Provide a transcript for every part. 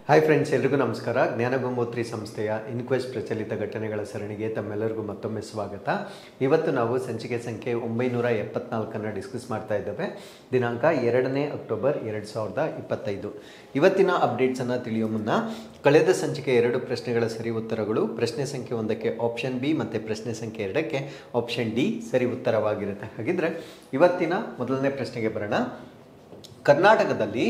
Hi friends, ಎಲ್ರಿಗೂ ನಮಸ್ಕಾರ. ಜ್ಞಾನಗಂಗೋತ್ರಿ ಸಂಸ್ಥೆಯ ಇನ್ಕ್ವೆಸ್ಟ್ ಪ್ರಚಲಿತ ಘಟನೆಗಳ ಸರಣಿಗೆ ತಮ್ಮೆಲ್ಲರಿಗೂ ಮತ್ತೊಮ್ಮೆ ಸ್ವಾಗತ. ಇವತ್ತು ನಾವು ಸಂಚಿಕೆ ಸಂಖ್ಯೆ 974 ಡಿಸ್ಕಸ್ ಮಾಡ್ತಾ ಇದ್ದೇವೆ. ದಿನಾಂಕ 2 ಅಕ್ಟೋಬರ್ 2025. ಇವತ್ತಿನ ಅಪ್ಡೇಟ್ಸನ್ನು ತಿಳಿಯೋ ಮುನ್ನ ಕಳೆದ ಸಂಚಿಕೆ 2 ಪ್ರಶ್ನೆಗಳ ಸರಿ ಉತ್ತರಗಳು ಪ್ರಶ್ನೆ ಸಂಖ್ಯೆ 1ಕ್ಕೆ ಆಪ್ಷನ್ ಬಿ ಮತ್ತು ಪ್ರಶ್ನೆ ಸಂಖ್ಯೆ 2ಕ್ಕೆ ಆಪ್ಷನ್ ಡಿ ಸರಿ ಉತ್ತರವಾಗಿರುತ್ತೆ. ಹಾಗಿದ್ರೆ ಇವತ್ತಿನ ಮೊದಲನೇ ಪ್ರಶ್ನೆಗೆ ಬರೋಣ. ಕರ್ನಾಟಕದಲ್ಲಿ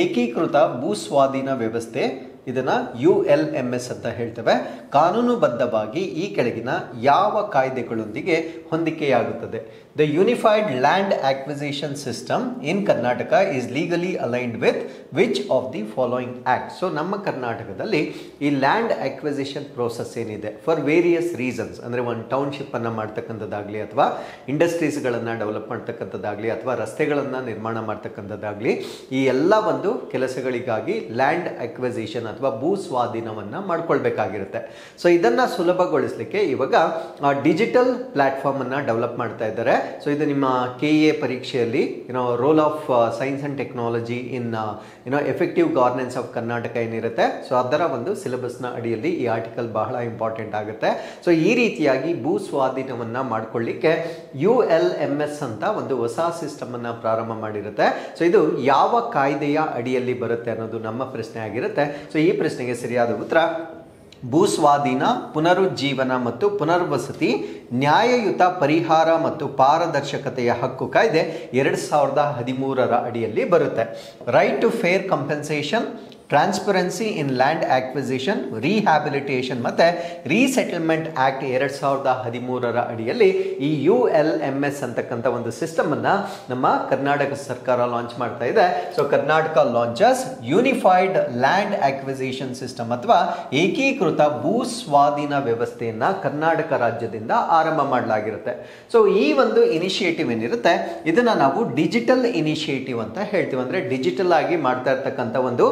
ಏಕೀಕೃತ ಭೂಸ್ವಾಧೀನ ವ್ಯವಸ್ಥೆ, ಇದನ್ನು ULMS ಅಂತ ಹೇಳ್ತೇವೆ, ಕಾನೂನುಬದ್ಧವಾಗಿ ಈ ಕೆಳಗಿನ ಯಾವ ಕಾಯ್ದೆಗಳೊಂದಿಗೆ ಹೊಂದಿಕೆಯಾಗುತ್ತದೆ? The unified land acquisition system in Karnataka is legally aligned with which of the following act? So ನಮ್ಮ ಕರ್ನಾಟಕದಲ್ಲಿ ಈ ಲ್ಯಾಂಡ್ ಆಕ್ವಿಸಿಷನ್ ಪ್ರೋಸೆಸ್ ಏನಿದೆ ಫಾರ್ ವೇರಿಯಸ್ ರೀಸನ್ಸ್, ಅಂದರೆ ಒಂದು ಟೌನ್ಶಿಪ್ಪನ್ನು ಮಾಡ್ತಕ್ಕಂಥದ್ದಾಗಲಿ, ಅಥವಾ ಇಂಡಸ್ಟ್ರೀಸ್ಗಳನ್ನು ಡೆವಲಪ್ ಮಾಡ್ತಕ್ಕಂಥದ್ದಾಗಲಿ, ಅಥವಾ ರಸ್ತೆಗಳನ್ನು ನಿರ್ಮಾಣ ಮಾಡ್ತಕ್ಕಂಥದ್ದಾಗಲಿ, ಈ ಎಲ್ಲ ಒಂದು ಕೆಲಸಗಳಿಗಾಗಿ ಲ್ಯಾಂಡ್ ಆಕ್ವಿಸಿಷನ್ ಅಥವಾ ಭೂ ಸ್ವಾಧೀನವನ್ನು ಮಾಡ್ಕೊಳ್ಬೇಕಾಗಿರುತ್ತೆ. ಸೊ ಇದನ್ನು ಸುಲಭಗೊಳಿಸಲಿಕ್ಕೆ ಇವಾಗ ಡಿಜಿಟಲ್ ಪ್ಲಾಟ್ಫಾರ್ಮನ್ನು ಡೆವಲಪ್ ಮಾಡ್ತಾ ಇದ್ದಾರೆ. ಸೊ ಇದು ನಿಮ್ಮ KA ಪರೀಕ್ಷೆಯಲ್ಲಿ role of science and technology in effective governance of Karnataka ಏನಿರುತ್ತೆ, ಸೊ ಅದರ ಒಂದು ಸಿಲೆಬಸ್ನ ಅಡಿಯಲ್ಲಿ ಈ ಆರ್ಟಿಕಲ್ ಬಹಳ ಇಂಪಾರ್ಟೆಂಟ್ ಆಗುತ್ತೆ. ಸೊ ಈ ರೀತಿಯಾಗಿ ಭೂ ಸ್ವಾಧೀನವನ್ನು ಮಾಡ್ಕೊಳ್ಳಿಕ್ಕೆ ULMS ಅಂತ ಒಂದು ಹೊಸ ಸಿಸ್ಟಮನ್ನು ಪ್ರಾರಂಭ ಮಾಡಿರುತ್ತೆ. ಸೊ ಇದು ಯಾವ ಕಾಯ್ದೆಯ ಅಡಿಯಲ್ಲಿ ಬರುತ್ತೆ ಅನ್ನೋದು ನಮ್ಮ ಪ್ರಶ್ನೆ ಆಗಿರುತ್ತೆ. ಸೊ ಈ ಪ್ರಶ್ನೆಗೆ ಸರಿಯಾದ ಉತ್ತರ ಭೂಸ್ವಾಧೀನ, ಪುನರುಜ್ಜೀವನ ಮತ್ತು ಪುನರ್ವಸತಿ, ನ್ಯಾಯಯುತ ಪರಿಹಾರ ಮತ್ತು ಪಾರದರ್ಶಕತೆಯ ಹಕ್ಕು ಕಾಯ್ದೆ 2013ರ ಅಡಿಯಲ್ಲಿ ಬರುತ್ತೆ. Right to fair compensation, transparency in land acquisition, rehabilitation ಮತ್ತು ರೀಸೆಟಲ್ಮೆಂಟ್ ಆ್ಯಕ್ಟ್ 2013ರ ಅಡಿಯಲ್ಲಿ ಈ ULMS ಅಂತಕ್ಕಂಥ ಒಂದು ಸಿಸ್ಟಮನ್ನು ನಮ್ಮ ಕರ್ನಾಟಕ ಸರ್ಕಾರ ಲಾಂಚ್ ಮಾಡ್ತಾ ಇದೆ. So Karnataka launches unified land acquisition system ಅಥವಾ ಏಕೀಕೃತ ಭೂ ಸ್ವಾಧೀನ ವ್ಯವಸ್ಥೆಯನ್ನು ಕರ್ನಾಟಕ ರಾಜ್ಯದಿಂದ ಆರಂಭ ಮಾಡಲಾಗಿರುತ್ತೆ. ಸೊ ಈ ಒಂದು ಇನಿಷಿಯೇಟಿವ್ ಏನಿರುತ್ತೆ ಇದನ್ನು ನಾವು ಡಿಜಿಟಲ್ ಇನಿಷಿಯೇಟಿವ್ ಅಂತ ಹೇಳ್ತೀವಿ. ಅಂದರೆ ಡಿಜಿಟಲ್ ಆಗಿ ಮಾಡ್ತಾ ಇರ್ತಕ್ಕಂಥ ಒಂದು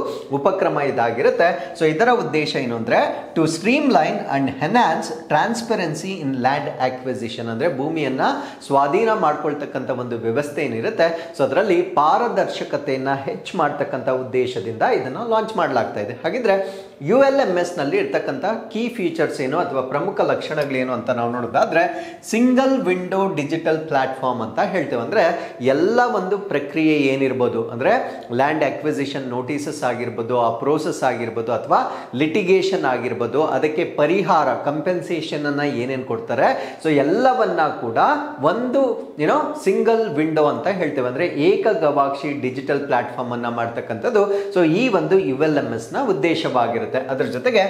ಉಪಕ್ರಮ ಇದಾಗಿರುತ್ತೆ. ಸೊ ಇದರ ಉದ್ದೇಶ ಏನು ಅಂದರೆ to streamline and enhance transparency in land acquisition, ಅಂದರೆ ಭೂಮಿಯನ್ನು ಸ್ವಾಧೀನ ಮಾಡ್ಕೊಳ್ತಕ್ಕಂಥ ಒಂದು ವ್ಯವಸ್ಥೆ ಏನಿರುತ್ತೆ, ಸೊ ಅದರಲ್ಲಿ ಪಾರದರ್ಶಕತೆಯನ್ನು ಹೆಚ್ಚು ಮಾಡ್ತಕ್ಕಂಥ ಉದ್ದೇಶದಿಂದ ಇದನ್ನು ಲಾಂಚ್ ಮಾಡಲಾಗ್ತಾ ಇದೆ. ಹಾಗಿದ್ರೆ ULMS ನಲ್ಲಿ ಇರ್ತಕ್ಕಂಥ ಕೀ ಫೀಚರ್ಸ್ ಏನು ಅಥವಾ ಪ್ರಮುಖ ಲಕ್ಷಣಗಳೇನು ಅಂತ ನಾವು ನೋಡೋದಾದ್ರೆ, ಸಿಂಗಲ್ ವಿಂಡೋ ಡಿಜಿಟಲ್ ಪ್ಲಾಟ್ಫಾರ್ಮ್ ಅಂತ ಹೇಳ್ತೇವೆ. ಅಂದರೆ ಎಲ್ಲ ಒಂದು ಪ್ರಕ್ರಿಯೆ ಏನಿರ್ಬೋದು, ಅಂದರೆ ಲ್ಯಾಂಡ್ ಆಕ್ವಿಸಿಷನ್ ನೋಟಿಸಸ್ ಆಗಿರ್ಬೋದು, ಆ ಪ್ರೋಸೆಸ್ ಆಗಿರ್ಬೋದು, ಅಥವಾ ಲಿಟಿಗೇಷನ್ ಆಗಿರ್ಬೋದು, ಅದಕ್ಕೆ ಪರಿಹಾರ ಕಂಪೆನ್ಸೇಷನ್ ಅನ್ನ ಏನೇನು ಕೊಡ್ತಾರೆ, ಸೊ ಎಲ್ಲವನ್ನ ಕೂಡ ಒಂದು ಸಿಂಗಲ್ ವಿಂಡೋ ಅಂತ ಹೇಳ್ತೇವೆ. ಅಂದರೆ ಏಕ ಗವಾಕ್ಷಿ ಡಿಜಿಟಲ್ ಪ್ಲಾಟ್ಫಾರ್ಮ್ ಅನ್ನ ಮಾಡ್ತಕ್ಕಂಥದ್ದು ಸೊ ಈ ಒಂದು ULMS ನ ಉದ್ದೇಶವಾಗಿರುತ್ತೆ. ಅದರ ಜೊತೆಗೆ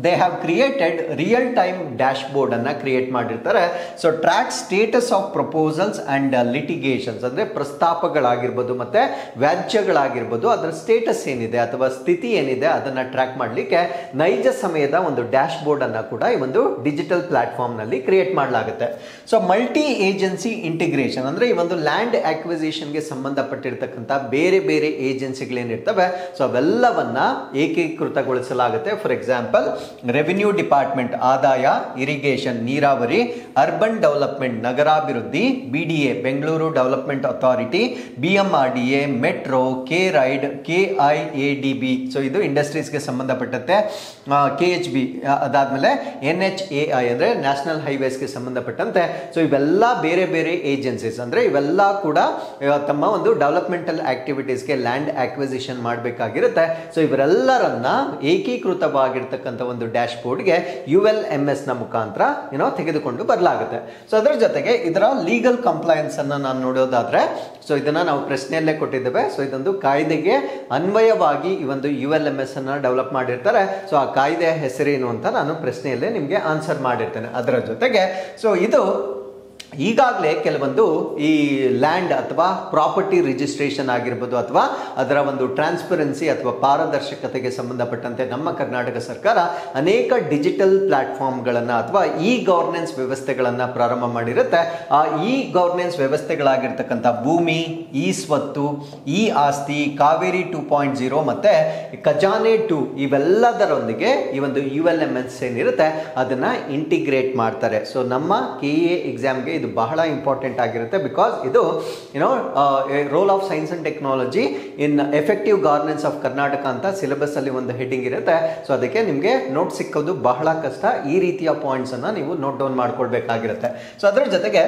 they have created real time dashboard ಅನ್ನ ಕ್ರಿಯೇಟ್ ಮಾಡಿರ್ತಾರೆ. So track status of proposals and litigations, ಅಂದರೆ ಪ್ರಸ್ತಾಪಗಳಾಗಿರ್ಬೋದು ಮತ್ತೆ ವ್ಯಾಜ್ಯಗಳಾಗಿರ್ಬೋದು, ಅದರ ಸ್ಟೇಟಸ್ ಏನಿದೆ ಅಥವಾ ಸ್ಥಿತಿ ಏನಿದೆ ಅದನ್ನು ಟ್ರ್ಯಾಕ್ ಮಾಡಲಿಕ್ಕೆ ನೈಜ ಸಮಯದ ಒಂದು ಡ್ಯಾಶ್ ಬೋರ್ಡ್ ಅನ್ನು ಕೂಡ ಈ ಒಂದು ಡಿಜಿಟಲ್ ಪ್ಲಾಟ್ಫಾರ್ಮ್ ನಲ್ಲಿ ಕ್ರಿಯೇಟ್ ಮಾಡಲಾಗುತ್ತೆ. ಸೊ ಮಲ್ಟಿ ಏಜೆನ್ಸಿ ಇಂಟಿಗ್ರೇಷನ್, ಅಂದರೆ ಈ ಒಂದು ಲ್ಯಾಂಡ್ ಆಕ್ವಿಸಿಷನ್ಗೆ ಸಂಬಂಧಪಟ್ಟಿರ್ತಕ್ಕಂಥ ಬೇರೆ ಬೇರೆ ಏಜೆನ್ಸಿಗಳೇನಿರ್ತವೆ ಸೊ ಅವೆಲ್ಲವನ್ನ ಏಕೀಕೃತಗೊಳಿಸಲಾಗುತ್ತೆ. ಫಾರ್ ಎಕ್ಸಾಂಪಲ್ ರೆವಿನ್ಯೂ ಡಿಪಾರ್ಟ್ಮೆಂಟ್ ಆದಾಯ, ಇರಿಗೇಷನ್ ನೀರಾವರಿ, ಅರ್ಬನ್ ಡೆವಲಪ್ಮೆಂಟ್ ನಗರಾಭಿವೃದ್ಧಿ, BDA Bengaluru development authority, BMRDA, metro, KRIDE, KIADB so ಇದು ಇಂಡಸ್ಟ್ರೀಸ್ಗೆ ಸಂಬಂಧಪಟ್ಟಂತೆ, KHB ಅದಾದ್ಮೇಲೆ NHAI ಅಂದರೆ ನ್ಯಾಷನಲ್ ಹೈವೇಸ್ಗೆ ಸಂಬಂಧಪಟ್ಟಂತೆ. ಸೊ ಇವೆಲ್ಲ ಬೇರೆ ಬೇರೆ ಏಜೆನ್ಸೀಸ್, ಅಂದರೆ ಇವೆಲ್ಲ ಕೂಡ ತಮ್ಮ ಒಂದು ಡೆವಲಪ್ಮೆಂಟಲ್ ಆಕ್ಟಿವಿಟೀಸ್ಗೆ ಲ್ಯಾಂಡ್ ಆಕ್ವಿಸಿಷನ್ ಮಾಡಬೇಕಾಗಿರುತ್ತೆ. ಸೊ ಇವರೆಲ್ಲರನ್ನ ಏಕೀಕೃತವಾಗಿರ್ತಕ್ಕಂಥ ಒಂದು ಡ್ಯಾಶ್ ಬೋರ್ಡ್ಗೆ ULMS ನ ಮುಖಾಂತರ ತೆಗೆದುಕೊಂಡು ಬರಲಾಗುತ್ತೆ. ಸೊ ಅದರ ಜೊತೆಗೆ ಇದರ ಲೀಗಲ್ ಕಂಪ್ಲೈನ್ಸ್ ಅನ್ನ ನಾನು ನೋಡೋದಾದ್ರೆ, ಸೊ ಇದನ್ನ ನಾವು ಪ್ರಶ್ನೆಯಲ್ಲೇ ಕೊಟ್ಟಿದ್ದೇವೆ. ಸೊ ಇದೊಂದು ಕಾಯ್ದೆಗೆ ಅನ್ವಯವಾಗಿ ಈ ಒಂದು ULMS ಅನ್ನ ಡೆವಲಪ್ ಮಾಡಿರ್ತಾರೆ. ಸೊ ಆ ಕಾಯ್ದೆಯ ಹೆಸರೇನು ಅಂತ ನಾನು ಪ್ರಶ್ನೆಯಲ್ಲೇ ನಿಮಗೆ ಆನ್ಸರ್ ಮಾಡಿರ್ತೇನೆ. ಅದರ ಜೊತೆಗೆ ಸೊ ಇದು ಈಗಾಗಲೇ ಕೆಲವೊಂದು ಈ ಲ್ಯಾಂಡ್ ಅಥವಾ ಪ್ರಾಪರ್ಟಿ ರಿಜಿಸ್ಟ್ರೇಷನ್ ಆಗಿರ್ಬೋದು, ಅಥವಾ ಅದರ ಒಂದು ಟ್ರಾನ್ಸ್ಪರೆನ್ಸಿ ಅಥವಾ ಪಾರದರ್ಶಕತೆಗೆ ಸಂಬಂಧಪಟ್ಟಂತೆ ನಮ್ಮ ಕರ್ನಾಟಕ ಸರ್ಕಾರ ಅನೇಕ ಡಿಜಿಟಲ್ ಪ್ಲಾಟ್ಫಾರ್ಮ್ಗಳನ್ನು ಅಥವಾ ಗವರ್ನೆನ್ಸ್ ವ್ಯವಸ್ಥೆಗಳನ್ನು ಪ್ರಾರಂಭ ಮಾಡಿರುತ್ತೆ. ಆ ಗವರ್ನೆನ್ಸ್ ವ್ಯವಸ್ಥೆಗಳಾಗಿರ್ತಕ್ಕಂಥ ಭೂಮಿ, ಸ್ವತ್ತು, ಆಸ್ತಿ, ಕಾವೇರಿ 2.0 ಮತ್ತೆ ಖಜಾನೆ 2 ಇವೆಲ್ಲದರೊಂದಿಗೆ ಈ ಒಂದು ULMS ಏನಿರುತ್ತೆ ಅದನ್ನ ಇಂಟಿಗ್ರೇಟ್ ಮಾಡ್ತಾರೆ. ಸೊ ನಮ್ಮ KA ಎಕ್ಸಾಮ್ಗೆ ಇದು ಬಹಳ ಇಂಪಾರ್ಟೆಂಟ್ ಆಗಿರುತ್ತೆ. ಬಿಕಾಸ್ ಇದು role of science and technology in effective governance of Karnataka ಅಂತ ಸಿಲೆಬಸ್ ಅಲ್ಲಿ ಒಂದು ಹೆಡ್ಡಿಂಗ್ ಇರುತ್ತೆ. ಸೊ ಅದಕ್ಕೆ ನಿಮಗೆ ನೋಟ್ ಸಿಕ್ಕೋದು ಬಹಳ ಕಷ್ಟ. ಈ ರೀತಿಯ ಪಾಯಿಂಟ್ಸ್ ಅನ್ನ ನೀವು ನೋಟ್ ಡೌನ್ ಮಾಡ್ಕೊಳ್ಬೇಕಾಗಿರುತ್ತೆ. ಸೊ ಅದರ ಜೊತೆಗೆ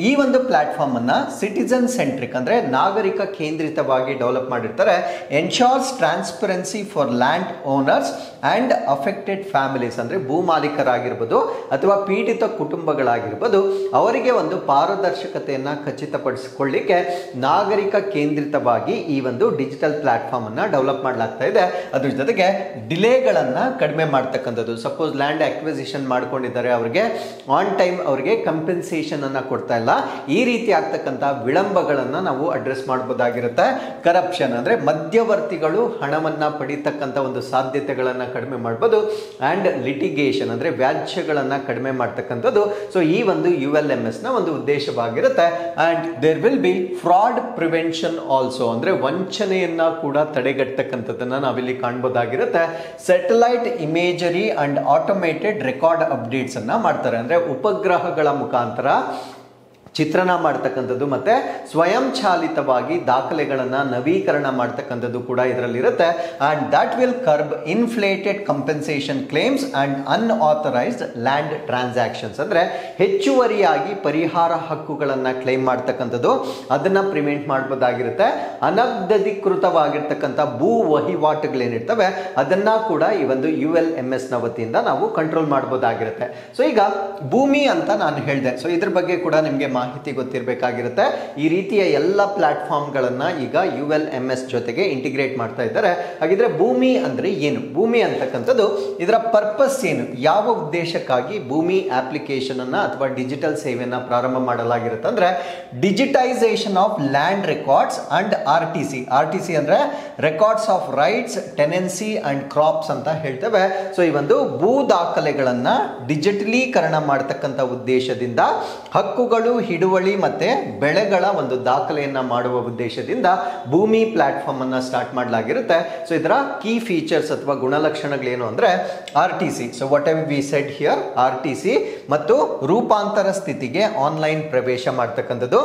ಈ ಒಂದು ಪ್ಲಾಟ್ಫಾರ್ಮ್ ಅನ್ನ ಸಿಟಿಸನ್ ಸೆಂಟ್ರಿಕ್ ಅಂದ್ರೆ ನಾಗರಿಕ ಕೇಂದ್ರಿತವಾಗಿ ಡೆವಲಪ್ ಮಾಡಿರ್ತಾರೆ. Ensures transparency for land owners and affected families ಅಂದ್ರೆ ಭೂ ಮಾಲೀಕರಾಗಿರ್ಬೋದು ಅಥವಾ ಪೀಡಿತ ಕುಟುಂಬಗಳಾಗಿರ್ಬೋದು, ಅವರಿಗೆ ಒಂದು ಪಾರದರ್ಶಕತೆಯನ್ನ ಖಚಿತಪಡಿಸಿಕೊಳ್ಳಿಕ್ಕೆ ನಾಗರಿಕ ಕೇಂದ್ರಿತವಾಗಿ ಈ ಒಂದು ಡಿಜಿಟಲ್ ಪ್ಲಾಟ್ಫಾರ್ಮ್ ಅನ್ನ ಡೆವಲಪ್ ಮಾಡಲಾಗ್ತಾ ಇದೆ. ಅದ್ರ ಜೊತೆಗೆ ಡಿಲೇಗಳನ್ನ ಕಡಿಮೆ ಮಾಡ್ತಕ್ಕಂಥದ್ದು. ಸಪೋಸ್ ಲ್ಯಾಂಡ್ ಅಕ್ವಿಸಿಷನ್ ಮಾಡ್ಕೊಂಡಿದ್ದಾರೆ, ಅವರಿಗೆ ಆನ್ ಟೈಮ್ ಅವರಿಗೆ ಕಂಪೆನ್ಸೇಷನ್ ಅನ್ನ ಕೊಡ್ತಾ ಇಲ್ಲ. ಈ ರೀತಿ ಆಗ್ತಕ್ಕಂಥ ವಿಳಂಬಗಳನ್ನ ನಾವು ಅಡ್ರೆಸ್ ಮಾಡಬಹುದಾಗಿರುತ್ತೆ. ಕರಪ್ಷನ್ ಅಂದ್ರೆ ಮಧ್ಯವರ್ತಿಗಳು ಹಣವನ್ನ ಪಡಿತಕ್ಕಂಥ ಒಂದು ಸಾಧ್ಯತೆಗಳನ್ನ ಕಡಿಮೆ ಮಾಡಬಹುದು. ಅಂಡ್ ಲಿಟಿಗೇಷನ್ ಅಂದ್ರೆ ವ್ಯಾಜ್ಯಗಳನ್ನ ಕಡಿಮೆ ಮಾಡ್ತಕ್ಕಂಥದ್ದು. ಸೊ ಈ ಒಂದು ULMS ನ ಒಂದು ಉದ್ದೇಶವಾಗಿರುತ್ತೆ. And there will be fraud prevention also ಅಂದ್ರೆ ವಂಚನೆಯನ್ನ ಕೂಡ ತಡೆಗಟ್ಟತಕ್ಕಂಥದ್ದನ್ನ ನಾವಿಲ್ಲಿ ಕಾಣಬಹುದಾಗಿರುತ್ತೆ. Satellite imagery and automated record updates ಅನ್ನ ಮಾಡ್ತಾರೆ. ಅಂದ್ರೆ ಉಪಗ್ರಹಗಳ ಮುಖಾಂತರ ಚಿತ್ರಣ ಮಾಡ್ತಕ್ಕಂಥದ್ದು ಮತ್ತೆ ಸ್ವಯಂ ಚಾಲಿತವಾಗಿ ದಾಖಲೆಗಳನ್ನ ನವೀಕರಣ ಮಾಡ್ತಕ್ಕಂಥದ್ದು ಕೂಡ ಇದರಲ್ಲಿರುತ್ತೆ. And that will curb inflated compensation claims and unauthorised land transactions ಅಂದ್ರೆ ಹೆಚ್ಚುವರಿಯಾಗಿ ಪರಿಹಾರ ಹಕ್ಕುಗಳನ್ನ ಕ್ಲೈಮ್ ಮಾಡ್ತಕ್ಕಂಥದ್ದು, ಅದನ್ನ ಪ್ರಿವೆಂಟ್ ಮಾಡಬಹುದಾಗಿರುತ್ತೆ. ಅನಧಿಕೃತವಾಗಿರ್ತಕ್ಕಂಥ ಭೂ ವಹಿವಾಟುಗಳೇನಿರ್ತವೆ ಅದನ್ನ ಕೂಡ ಈ ಒಂದು ULMS ನ ವತಿಯಿಂದ ನಾವು ಕಂಟ್ರೋಲ್ ಮಾಡಬಹುದಾಗಿರುತ್ತೆ. ಸೊ ಈಗ ಭೂಮಿ ಅಂತ ನಾನು ಹೇಳಿದೆ. ಸೊ ಇದ್ರ ಬಗ್ಗೆ ಕೂಡ ನಿಮಗೆ ಮಾಹಿತಿ ಗೊತ್ತಿರಬೇಕಾಗಿರುತ್ತೆ. ಈ ರೀತಿಯ ಎಲ್ಲ ಪ್ಲಾಟ್ಫಾರ್ಮ್ ಗಳನ್ನ ಈಗ ULMS ಜೊತೆಗೆ ಇಂಟಿಗ್ರೇಟ್ ಮಾಡ್ತಾ ಇದ್ದಾರೆ. ಹಾಗಿದ್ರೆ ಭೂಮಿ ಅಂದ್ರೆ ಏನು? ಭೂಮಿ ಅಂತಕ್ಕಂಥದ್ದು ಇದರ ಪರ್ಪಸ್ ಏನು, ಯಾವ ಉದ್ದೇಶಕ್ಕಾಗಿ ಭೂಮಿ ಅಪ್ಲಿಕೇಶನ್ ಅನ್ನ ಅಥವಾ ಡಿಜಿಟಲ್ ಸೇವೆಯನ್ನ ಪ್ರಾರಂಭ ಮಾಡಲಾಗಿರುತ್ತೆ ಅಂದ್ರೆ digitisation of land records and RTC ಅಂದ್ರೆ records of rights, tenancy and crops ಅಂತ ಹೇಳ್ತೇವೆ. ಸೊ ಈ ಒಂದು ಭೂ ದಾಖಲೆಗಳನ್ನ ಡಿಜಿಟಲೀಕರಣ ಮಾಡತಕ್ಕಂಥ ಉದ್ದೇಶದಿಂದ ಹಕ್ಕುಗಳು, ಹಿಡುವಳಿ ಮತ್ತೆ ಬೆಳೆಗಳ ಒಂದು ದಾಖಲೆಯನ್ನ ಮಾಡುವ ಉದ್ದೇಶದಿಂದ ಭೂಮಿ ಪ್ಲಾಟ್ಫಾರ್ಮ್ ಅನ್ನ ಸ್ಟಾರ್ಟ್ ಮಾಡಲಾಗಿರುತ್ತೆ. ಸೊ ಇದರ ಕೀ ಫೀಚರ್ಸ್ ಅಥವಾ ಗುಣಲಕ್ಷಣಗಳೇನು ಅಂದ್ರೆ RTC. So what ever we said here, RTC ಮತ್ತು ರೂಪಾಂತರ ಸ್ಥಿತಿಗೆ ಆನ್ಲೈನ್ ಪ್ರವೇಶ ಮಾಡ್ತಕ್ಕಂಥದ್ದು,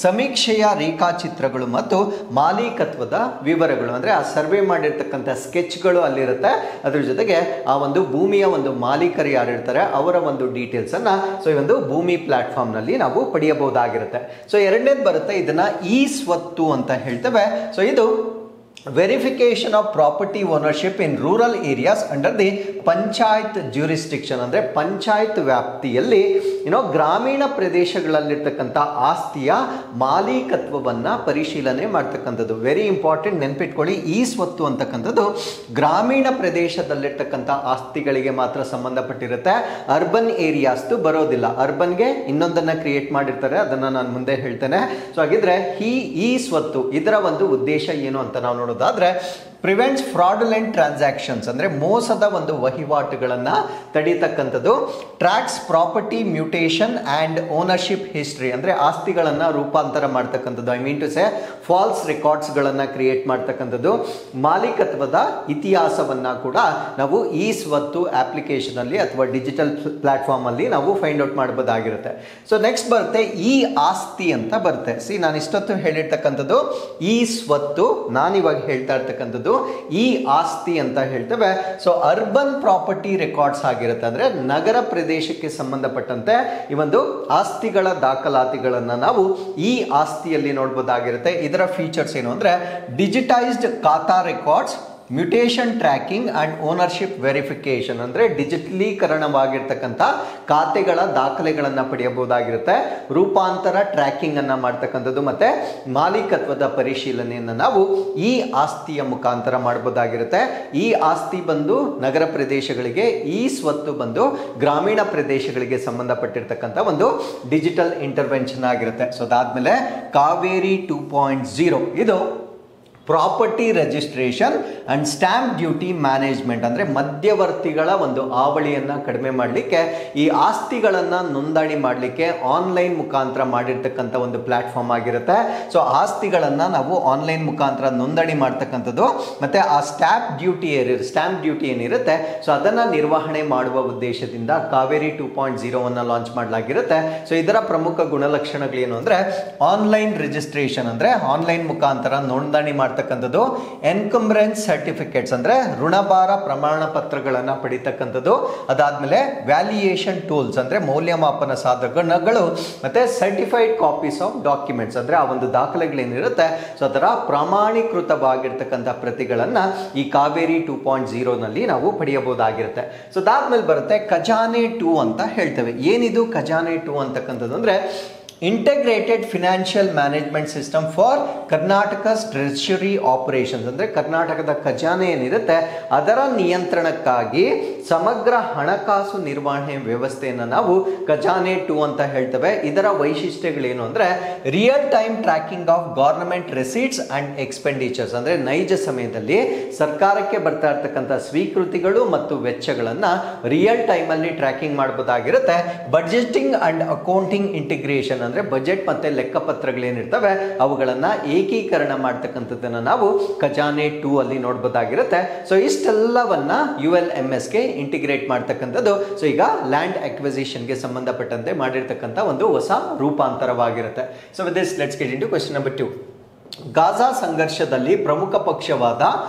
ಸಮೀಕ್ಷೆಯ ರೇಖಾಚಿತ್ರಗಳು ಮತ್ತು ಮಾಲೀಕತ್ವದ ವಿವರಗಳು ಅಂದ್ರೆ ಆ ಸರ್ವೆ ಮಾಡಿರ್ತಕ್ಕಂಥ ಸ್ಕೆಚ್ಗಳು ಅಲ್ಲಿರುತ್ತೆ. ಅದ್ರ ಜೊತೆಗೆ ಆ ಒಂದು ಭೂಮಿಯ ಒಂದು ಮಾಲೀಕರು ಯಾರಿರ್ತಾರೆ ಅವರ ಒಂದು ಡೀಟೇಲ್ಸ್ ಅನ್ನ ಸೊ ಈ ಒಂದು ಭೂಮಿ ಪ್ಲಾಟ್ಫಾರ್ಮ್ ನಲ್ಲಿ ನಾವು ಪಡೆಯಬಹುದಾಗಿರುತ್ತೆ. ಸೊ ಎರಡನೇದು ಬರುತ್ತೆ, ಇದನ್ನ ಈ ಸ್ವತ್ತು ಅಂತ ಹೇಳ್ತೇವೆ. ಸೊ ಇದು verification of property ownership in rural areas under the panchayat jurisdiction ಅಂದ್ರೆ ಪಂಚಾಯತ್ ವ್ಯಾಪ್ತಿಯಲ್ಲಿ ಗ್ರಾಮೀಣ ಪ್ರದೇಶಗಳಲ್ಲಿರ್ತಕ್ಕಂಥ ಆಸ್ತಿಯ ಮಾಲೀಕತ್ವವನ್ನ ಪರಿಶೀಲನೆ ಮಾಡ್ತಕ್ಕಂಥದ್ದು. ವೆರಿ ಇಂಪಾರ್ಟೆಂಟ್, ನೆನ್ಪಿಟ್ಕೊಳ್ಳಿ. ಈ ಸ್ವತ್ತು ಅಂತಕ್ಕಂಥದ್ದು ಗ್ರಾಮೀಣ ಪ್ರದೇಶದಲ್ಲಿರ್ತಕ್ಕಂಥ ಆಸ್ತಿಗಳಿಗೆ ಮಾತ್ರ ಸಂಬಂಧಪಟ್ಟಿರುತ್ತೆ. ಅರ್ಬನ್ ಏರಿಯಾಸ್ದು ಬರೋದಿಲ್ಲ. ಅರ್ಬನ್ಗೆ ಇನ್ನೊಂದನ್ನ ಕ್ರಿಯೇಟ್ ಮಾಡಿರ್ತಾರೆ, ಅದನ್ನ ನಾನು ಮುಂದೆ ಹೇಳ್ತೇನೆ. ಸೊ ಹಾಗಿದ್ರೆ ಈ ಸ್ವತ್ತು ಇದರ ಒಂದು ಉದ್ದೇಶ ಏನು ಅಂತ ನಾವು ನೋಡೋದಾದ್ರೆ ಪ್ರಿವೆಂಟ್ಸ್ ಫ್ರಾಡುಲೆಂಟ್ ಟ್ರಾನ್ಸಾಕ್ಷನ್ಸ್ ಅಂದ್ರೆ ಮೋಸದ ಒಂದು ವಹಿವಾಟುಗಳನ್ನ ತಡೀತಕ್ಕಂಥದ್ದು. Tracks property mutation and ownership history ಅಂದ್ರೆ ಆಸ್ತಿಗಳನ್ನ ರೂಪಾಂತರ ಮಾಡ್ತಕ್ಕಂಥದ್ದು. I mean to say false records ಗಳನ್ನ ಕ್ರಿಯೇಟ್ ಮಾಡ್ತಕ್ಕಂಥದ್ದು. ಮಾಲೀಕತ್ವದ ಇತಿಹಾಸವನ್ನ ಕೂಡ ನಾವು ಈ ಸ್ವತ್ತು ಅಪ್ಲಿಕೇಶನ್ ಅಲ್ಲಿ ಅಥವಾ ಡಿಜಿಟಲ್ ಪ್ಲಾಟ್ಫಾರ್ಮ್ ಅಲ್ಲಿ ನಾವು ಫೈಂಡ್ ಔಟ್ ಮಾಡಬಹುದಾಗಿರುತ್ತೆ. ಸೊ ನೆಕ್ಸ್ಟ್ ಬರುತ್ತೆ ಈ ಆಸ್ತಿ ಅಂತ ಬರುತ್ತೆ. ನಾನು ಇಷ್ಟೊತ್ತು ಹೇಳಿರ್ತಕ್ಕಂಥದ್ದು ಈ ಸ್ವತ್ತು, ನಾನಿವಾಗ ಹೇಳ್ತಾ ಇರ್ತಕ್ಕಂಥದ್ದು ಈ ಆಸ್ತಿ ಅಂತ ಹೇಳ್ತೇವೆ. ಸೊ ಅರ್ಬನ್ ಪ್ರಾಪರ್ಟಿ ರೆಕಾರ್ಡ್ಸ್ ಆಗಿರುತ್ತೆ ಅಂದ್ರೆ ನಗರ ಪ್ರದೇಶಕ್ಕೆ ಸಂಬಂಧಪಟ್ಟಂತೆ ಈ ಒಂದು ಆಸ್ತಿಗಳ ದಾಖಲಾತಿಗಳನ್ನ ನಾವು ಈ ಆಸ್ತಿಯಲ್ಲಿ ನೋಡಬಹುದಾಗಿರುತ್ತೆ. ಇದರ ಫೀಚರ್ಸ್ ಏನು ಅಂದ್ರೆ ಡಿಜಿಟೈಸ್ಡ್ ಖಾತಾ records, mutation tracking and ownership verification ಅಂದ್ರೆ ಡಿಜಿಟಲೀಕರಣವಾಗಿರ್ತಕ್ಕಂಥ ಖಾತೆಗಳ ದಾಖಲೆಗಳನ್ನ ಪಡೆಯಬಹುದಾಗಿರುತ್ತೆ. ರೂಪಾಂತರ ಟ್ರ್ಯಾಕಿಂಗ್ ಅನ್ನ ಮಾಡ್ತಕ್ಕಂಥದ್ದು ಮತ್ತೆ ಮಾಲೀಕತ್ವದ ಪರಿಶೀಲನೆಯನ್ನ ನಾವು ಈ ಆಸ್ತಿಯ ಮುಖಾಂತರ ಮಾಡಬಹುದಾಗಿರುತ್ತೆ. ಈ ಆಸ್ತಿ ಬಂದು ನಗರ ಪ್ರದೇಶಗಳಿಗೆ, ಈ ಸ್ವತ್ತು ಬಂದು ಗ್ರಾಮೀಣ ಪ್ರದೇಶಗಳಿಗೆ ಸಂಬಂಧಪಟ್ಟಿರ್ತಕ್ಕಂಥ ಒಂದು ಡಿಜಿಟಲ್ ಇಂಟರ್ವೆನ್ಷನ್ ಆಗಿರುತ್ತೆ. ಸೊ ಅದಾದ್ಮೇಲೆ ಕಾವೇರಿ 2.0 ಇದು property registration and stamp duty management, ಅಂದರೆ ಮಧ್ಯವರ್ತಿಗಳ ಒಂದು ಆವಳಿಯನ್ನು ಕಡಿಮೆ ಮಾಡಲಿಕ್ಕೆ, ಈ ಆಸ್ತಿಗಳನ್ನು ನೋಂದಣಿ ಮಾಡಲಿಕ್ಕೆ ಆನ್ಲೈನ್ ಮುಖಾಂತರ ಮಾಡಿರ್ತಕ್ಕಂಥ ಒಂದು ಪ್ಲಾಟ್ಫಾರ್ಮ್ ಆಗಿರುತ್ತೆ. ಸೊ ಆಸ್ತಿಗಳನ್ನು ನಾವು ಆನ್ಲೈನ್ ಮುಖಾಂತರ ನೋಂದಣಿ ಮಾಡ್ತಕ್ಕಂಥದ್ದು, ಮತ್ತು ಆ ಸ್ಟ್ಯಾಂಪ್ ಡ್ಯೂಟಿ ಏನಿರುತ್ತೆ ಸೊ ಅದನ್ನು ನಿರ್ವಹಣೆ ಮಾಡುವ ಉದ್ದೇಶದಿಂದ ಕಾವೇರಿ 2.0 ಲಾಂಚ್ ಮಾಡಲಾಗಿರುತ್ತೆ. ಸೊ ಇದರ ಪ್ರಮುಖ ಗುಣಲಕ್ಷಣಗಳೇನು ಅಂದರೆ ಆನ್ಲೈನ್ ರಿಜಿಸ್ಟ್ರೇಷನ್, ಅಂದರೆ ಆನ್ಲೈನ್ ಮುಖಾಂತರ ನೋಂದಣಿ ಮಾಡ್ತಕ್ಕಂಥದ್ದು, ಎನ್ಕಂಬ್ರೆನ್ಸ್ ಸರ್ಟಿಫಿಕೇಟ್ಸ್ ಅಂದರೆ ಋಣಭಾರ ಪ್ರಮಾಣ ಪತ್ರಗಳನ್ನು ಪಡಿತಕ್ಕಂಥದ್ದು, ಅದಾದಮೇಲೆ ವ್ಯಾಲ್ಯೂಯೇಷನ್ ಟೂಲ್ಸ್ ಅಂದರೆ ಮೌಲ್ಯಮಾಪನ ಸಾಧನಗಳು, ಮತ್ತು ಸರ್ಟಿಫೈಡ್ ಕಾಪೀಸ್ ಆಫ್ ಡಾಕ್ಯುಮೆಂಟ್ಸ್ ಅಂದರೆ ಆ ಒಂದು ದಾಖಲೆಗಳೇನಿರುತ್ತೆ ಸೊ ಅದರ ಪ್ರಾಮಾಣೀಕೃತವಾಗಿರ್ತಕ್ಕಂಥ ಪ್ರತಿಗಳನ್ನು ಈ ಕಾವೇರಿ 2.0 ನಾವು ಪಡೆಯಬಹುದಾಗಿರುತ್ತೆ. ಸೊ ಅದಾದ್ಮೇಲೆ ಬರುತ್ತೆ ಖಜಾನೆ 2 ಅಂತ ಹೇಳ್ತೇವೆ. ಏನಿದು ಖಜಾನೆ 2 ಅಂತಕ್ಕಂಥದ್ದು ಅಂದರೆ integrated financial management system for Karnataka's treasury operations, ಅಂದರೆ ಕರ್ನಾಟಕದ ಖಜಾನೆ ಏನಿರುತ್ತೆ ಅದರ ನಿಯಂತ್ರಣಕ್ಕಾಗಿ ಸಮಗ್ರ ಹಣಕಾಸು ನಿರ್ವಹಣೆ ವ್ಯವಸ್ಥೆಯನ್ನು ನಾವು ಖಜಾನೆ 2 ಅಂತ ಹೇಳ್ತೇವೆ. ಇದರ ವೈಶಿಷ್ಟ್ಯಗಳೇನು ಅಂದರೆ real time tracking of government receipts and expenditures, ಅಂದರೆ ನೈಜ ಸಮಯದಲ್ಲಿ ಸರ್ಕಾರಕ್ಕೆ ಬರ್ತಾ ಇರ್ತಕ್ಕಂಥ ಸ್ವೀಕೃತಿಗಳು ಮತ್ತು ವೆಚ್ಚಗಳನ್ನು ರಿಯಲ್ ಟೈಮಲ್ಲಿ ಟ್ರ್ಯಾಕಿಂಗ್ ಮಾಡಬಹುದಾಗಿರುತ್ತೆ. ಬಡ್ಜೆಟಿಂಗ್ ಅಂಡ್ ಅಕೌಂಟಿಂಗ್ ಇಂಟಿಗ್ರೇಷನ್, ಅಂದರೆ ಬಜೆಟ್ ಮತ್ತೆ ಲೆಕ್ಕಪತ್ರಗಳೇನಿರ್ತವೆ ಅವುಗಳನ್ನು ಏಕೀಕರಣ ಮಾಡ್ತಕ್ಕಂಥದ್ದನ್ನು ನಾವು ಖಜಾನೆ 2 ಅಲ್ಲಿ ನೋಡಬಹುದಾಗಿರುತ್ತೆ. ಸೊ ಇಷ್ಟೆಲ್ಲವನ್ನ ULMSಗೆ ಇಂಟಿಗ್ರೇಟ್ ಮಾಡ್ತಕ್ಕಂಥದ್ದು. ಸೊ ಈಗ ಲ್ಯಾಂಡ್ ಅಕ್ವಿಸಿಷನ್ಗೆ ಸಂಬಂಧಪಟ್ಟಂತೆ ಮಾಡಿರ್ತಕ್ಕಂಥ ಒಂದು ಹೊಸ ರೂಪಾಂತರವಾಗಿರುತ್ತೆ. So with this let's get into question number 2. Gaza ಸಂಘರ್ಷದಲ್ಲಿ ಪ್ರಮುಖ ಪಕ್ಷವಾದ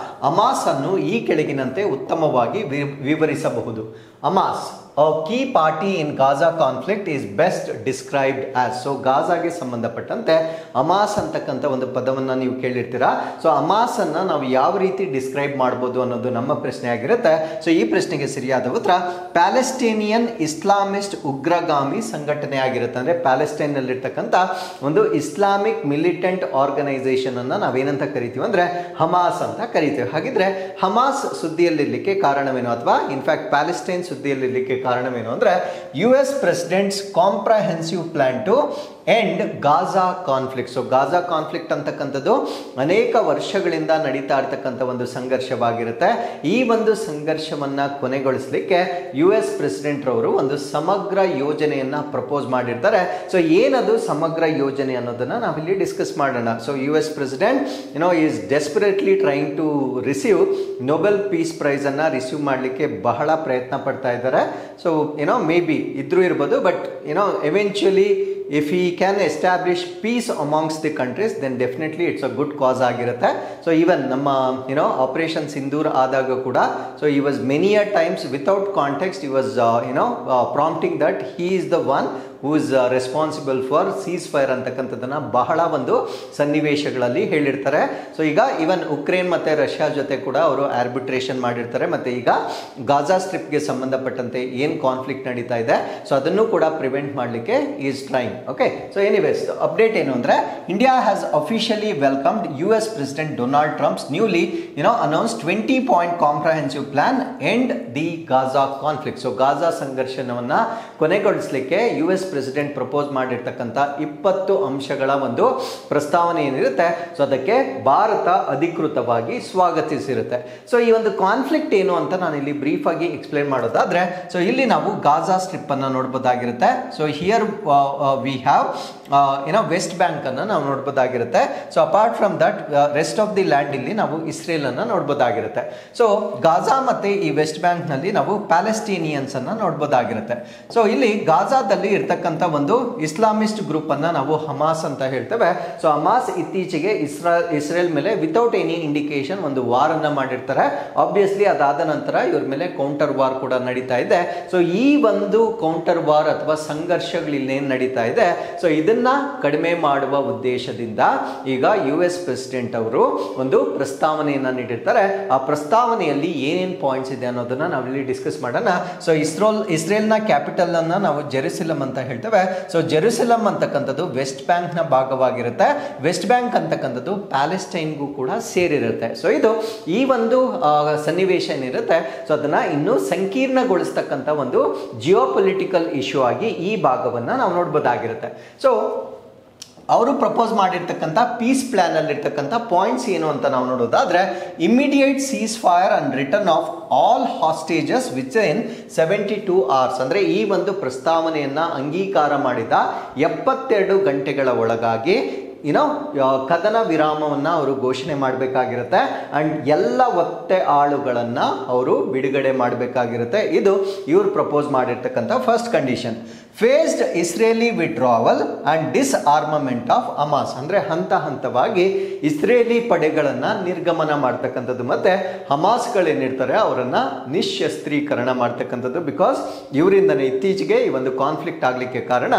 ಹಮಾಸ್ ಅನ್ನು ಈ ಕೆಳಗಿನಂತೆ ಉತ್ತಮವಾಗಿ ವಿವರಿಸಬಹುದು. Hamas, a key party in Gaza conflict is best described as. So ಗಾಜಾಗೆ ಸಂಬಂಧಪಟ್ಟಂತೆ ಹಮಾಸ್ ಅಂತಕ್ಕಂಥ ಒಂದು ಪದವನ್ನು ನೀವು ಕೇಳಿರ್ತೀರಾ. ಸೊ ಹಮಾಸ್ ಅನ್ನು ನಾವು ಯಾವ ರೀತಿ ಡಿಸ್ಕ್ರೈಬ್ ಮಾಡ್ಬೋದು ಅನ್ನೋದು ನಮ್ಮ ಪ್ರಶ್ನೆ ಆಗಿರುತ್ತೆ. ಸೊ ಈ ಪ್ರಶ್ನೆಗೆ ಸರಿಯಾದ ಉತ್ತರ ಪ್ಯಾಲೆಸ್ಟೇನಿಯನ್ ಇಸ್ಲಾಮಿಸ್ಟ್ ಉಗ್ರಗಾಮಿ ಸಂಘಟನೆ ಆಗಿರುತ್ತೆ. ಅಂದರೆ ಪ್ಯಾಲೆಸ್ಟೈನ್ನಲ್ಲಿರ್ತಕ್ಕಂಥ ಒಂದು ಇಸ್ಲಾಮಿಕ್ ಮಿಲಿಟೆಂಟ್ ಆರ್ಗನೈಸೇಷನ್ ಅನ್ನು ನಾವೇನಂತ ಕರಿತೀವಿ ಅಂದರೆ ಹಮಾಸ್ ಅಂತ ಕರಿತೀವಿ. ಹಾಗಿದ್ರೆ ಹಮಾಸ್ ಸುದ್ದಿಯಲ್ಲಿರ್ಲಿಕ್ಕೆ ಕಾರಣವೇನು, ಅಥವಾ ಇನ್ಫ್ಯಾಕ್ಟ್ ಪ್ಯಾಲೆಸ್ಟೈನ್ ಸುದ್ದಿಯಲ್ಲಿರ್ಲಿಕ್ಕೆ ಕಾರಣವೇನು ಅಂದರೆ US presidents comprehensive plan to end Gaza conflict. So Gaza conflict ಅಂತಕ್ಕಂಥದ್ದು ಅನೇಕ ವರ್ಷಗಳಿಂದ ನಡೀತಾ ಇರ್ತಕ್ಕಂಥ ಒಂದು ಸಂಘರ್ಷವಾಗಿರುತ್ತೆ. ಈ ಒಂದು ಸಂಘರ್ಷವನ್ನು ಕೊನೆಗೊಳಿಸಲಿಕ್ಕೆ US ಪ್ರೆಸಿಡೆಂಟ್ ರವರು ಒಂದು ಸಮಗ್ರ ಯೋಜನೆಯನ್ನು ಪ್ರಪೋಸ್ ಮಾಡಿರ್ತಾರೆ. ಸೊ ಏನದು ಸಮಗ್ರ ಯೋಜನೆ ಅನ್ನೋದನ್ನು ನಾವಿಲ್ಲಿ ಡಿಸ್ಕಸ್ ಮಾಡೋಣ. So US president is desperately trying to receive Nobel peace prize ಅನ್ನು ರಿಸೀವ್ ಮಾಡಲಿಕ್ಕೆ ಬಹಳ ಪ್ರಯತ್ನ ಪಡ್ತಾ ಇದ್ದಾರೆ. ಸೊ ಮೇ ಬಿ ಇದ್ರೂ ಇರ್ಬೋದು, but ಎವೆಂಚುಲಿ if he can establish peace amongst the countries, then definitely it's a good cause ಆಗಿರುತ್ತೆ. ಸೊ ಈವನ್ ನಮ್ಮ ಆಪರೇಷನ್ ಸಿಂಧೂರ್ ಆದಾಗ ಕೂಡ so he was many a times without context he was prompting that he is the one who is responsible for cease fire ಅಂತಕ್ಕಂಥದ್ದನ್ನು ಬಹಳ ಒಂದು ಸನ್ನಿವೇಶಗಳಲ್ಲಿ ಹೇಳಿರ್ತಾರೆ. So ಈಗ ಈವನ್ ಉಕ್ರೇನ್ ಮತ್ತು ರಷ್ಯಾ ಜೊತೆ ಕೂಡ ಅವರು ಆರ್ಬಿಟ್ರೇಷನ್ ಮಾಡಿರ್ತಾರೆ. ಮತ್ತು ಈಗ ಗಾಜಾ ಸ್ಟ್ರಿಪ್ಗೆ ಸಂಬಂಧಪಟ್ಟಂತೆ ಏನು ಕಾನ್ಫ್ಲಿಕ್ಟ್ ನಡೀತಾ ಇದೆ ಸೊ ಅದನ್ನು ಕೂಡ ಪ್ರಿವೆಂಟ್ ಮಾಡಲಿಕ್ಕೆ is trying. Okay, so anyways update ಏನು ಅಂದರೆ India has officially welcomed US president Donald Trump's newly announce 20-point comprehensive plan end the Gaza conflict. So Gaza ಸಂಘರ್ಷಣವನ್ನು ಕೊನೆಗೊಳಿಸಲಿಕ್ಕೆ US ಪ್ರೆಸಿಡೆಂಟ್ ಪ್ರಪೋಸ್ ಮಾಡಿರ್ತಕ್ಕಂಥ 20 ಅಂಶಗಳ ಒಂದು ಪ್ರಸ್ತಾವನೆ ಏನಿರುತ್ತೆ ಸೊ ಅದಕ್ಕೆ ಭಾರತ ಅಧಿಕೃತವಾಗಿ ಸ್ವಾಗತಿಸಿರುತ್ತೆ. ಸೊ ಈ ಒಂದು ಕಾನ್ಫ್ಲಿಕ್ಟ್ ಏನು ಅಂತ ನಾನು ಇಲ್ಲಿ ಬ್ರೀಫ್ ಆಗಿ ಎಕ್ಸ್ಪ್ಲೇನ್ ಮಾಡೋದಾದ್ರೆ ಸೊ ಇಲ್ಲಿ ನಾವು ಗಾಜಾ ಸ್ಟ್ರಿಪ್ ಅನ್ನು ನೋಡಬಹುದಾಗಿರುತ್ತೆ. So here we have west bank ಅನ್ನು ನಾವು ನೋಡಬಹುದಾಗಿರುತ್ತೆ. So apart from that rest of the land ಇಲ್ಲಿ ನಾವು ಇಸ್ರೇಲ್ ಅನ್ನು ನೋಡಬಹುದಾಗಿರುತ್ತೆ. ಸೊ ಗಾಜಾ ಮತ್ತೆ ಈ ವೆಸ್ಟ್ ಬ್ಯಾಂಕ್ ನಲ್ಲಿ ನಾವು ಪ್ಯಾಲೆಸ್ಟೀನಿಯನ್ಸ್ ಅನ್ನ ನೋಡಬಹುದಾಗಿರುತ್ತೆ. ಸೊ ಇಲ್ಲಿ ಗಾಜಾದಲ್ಲಿ ಇರ್ತಕ್ಕಂಥ ಒಂದು ಇಸ್ಲಾಮಿಸ್ಟ್ ಗ್ರೂಪ್ ಅನ್ನ ನಾವು ಹಮಾಸ್ ಅಂತ ಹೇಳ್ತೇವೆ. ಸೊ ಹಮಾಸ್ ಇತ್ತೀಚೆಗೆ ಇಸ್ರೇಲ್ ಮೇಲೆ ವಿತೌಟ್ ಎನಿ ಇಂಡಿಕೇಶನ್ ಒಂದು ವಾರ್ ಅನ್ನ ಮಾಡಿರ್ತಾರೆ. ಆಬ್ವಿಯಸ್ಲಿ ಅದಾದ ನಂತರ ಇವ್ರ ಮೇಲೆ ಕೌಂಟರ್ ವಾರ್ ಕೂಡ ನಡೀತಾ ಇದೆ. ಸೊ ಈ ಒಂದು ಕೌಂಟರ್ ವಾರ್ ಅಥವಾ ಸಂಘರ್ಷಗಳು ಇಲ್ಲೇನು ನಡೀತಾ ಇದೆ ಸೊ ಇದನ್ನ ಕಡಿಮೆ ಮಾಡುವ ಉದ್ದೇಶದಿಂದ ಈಗ US ಪ್ರೆಸಿಡೆಂಟ್ ಅವರು ಒಂದು ಪ್ರಸ್ತಾವನೆಯನ್ನ ನೀಡಿರ್ತಾರೆ. ಆ ಪ್ರಸ್ತಾವನೆಯಲ್ಲಿ ಏನೇನು ಪಾಯಿಂಟ್ಸ್ ಇದೆ ಅನ್ನೋದನ್ನ ನಾವಿಲ್ಲಿ ಡಿಸ್ಕಸ್ ಮಾಡೋಣ. ಸೊ ಇಸ್ರೇಲ್ನ ಕ್ಯಾಪಿಟಲ್ ಅನ್ನ ನಾವು ಜೆರುಸಲೆಮ್ ಅಂತ ಹೇಳ್ತೇವೆ. ಸೊ ಜೆರುಸಲೆಮ್ ಅಂತಕ್ಕಂಥದ್ದು ವೆಸ್ಟ್ ಬ್ಯಾಂಕ್ ನ ಭಾಗವಾಗಿರುತ್ತೆ. ವೆಸ್ಟ್ ಬ್ಯಾಂಕ್ ಅಂತಕ್ಕಂಥದ್ದು ಪ್ಯಾಲೆಸ್ಟೈನ್ಗೂ ಕೂಡ ಸೇರಿರುತ್ತೆ. ಸೊ ಇದು ಈ ಒಂದು ಸನ್ನಿವೇಶ ಏನಿರುತ್ತೆ ಸೊ ಅದನ್ನ ಇನ್ನೂ ಸಂಕೀರ್ಣಗೊಳಿಸ್ತಕ್ಕಂಥ ಒಂದು ಜಿಯೋಪೊಲಿಟಿಕಲ್ ಇಶ್ಯೂ ಆಗಿ ಈ ಭಾಗವನ್ನ ನಾವು ನೋಡಬಹುದಾಗಿರುತ್ತೆ. ಸೊ ಅವರು ಪ್ರಪೋಸ್ ಮಾಡಿರ್ತಕ್ಕಂಥ ಪೀಸ್ ಪ್ಲಾನ್ ಅಲ್ಲಿ ಇರ್ತಕ್ಕಂಥ ಪಾಯಿಂಟ್ಸ್ ಏನು ಅಂತ ನಾವು ನೋಡೋದಾದ್ರೆ, immediate ceasefire and return of all hostages within 72 hours. ಅಂದ್ರೆ ಈ ಒಂದು ಪ್ರಸ್ತಾವನೆಯನ್ನ ಅಂಗೀಕಾರ ಮಾಡಿದ 72 ಗಂಟೆಗಳ ಒಳಗಾಗಿ ಕದನ ವಿರಾಮವನ್ನ ಅವರು ಘೋಷಣೆ ಮಾಡಬೇಕಾಗಿರುತ್ತೆ ಅಂಡ್ ಎಲ್ಲ ಒತ್ತೆ ಆಳುಗಳನ್ನ ಅವರು ಬಿಡುಗಡೆ ಮಾಡಬೇಕಾಗಿರುತ್ತೆ. ಇದು ಇವ್ರು ಪ್ರಪೋಸ್ ಮಾಡಿರ್ತಕ್ಕಂಥ first condition. Phased Israeli withdrawal and disarmament of Hamas, ಅಂದ್ರೆ ಹಂತ ಹಂತವಾಗಿ ಇಸ್ರೇಲಿ ಪಡೆಗಳನ್ನ ನಿರ್ಗಮನ ಮಾಡ್ತಕ್ಕಂಥದ್ದು ಮತ್ತೆ ಹಮಾಸ್ಗಳೇನಿರ್ತಾರೆ ಅವರನ್ನ ನಿಶಸ್ತ್ರೀಕರಣ ಮಾಡ್ತಕ್ಕಂಥದ್ದು. ಬಿಕಾಸ್ ಇವರಿಂದನೇ ಇತ್ತೀಚೆಗೆ ಈ ಒಂದು ಕಾನ್ಫ್ಲಿಕ್ಟ್ ಆಗ್ಲಿಕ್ಕೆ ಕಾರಣ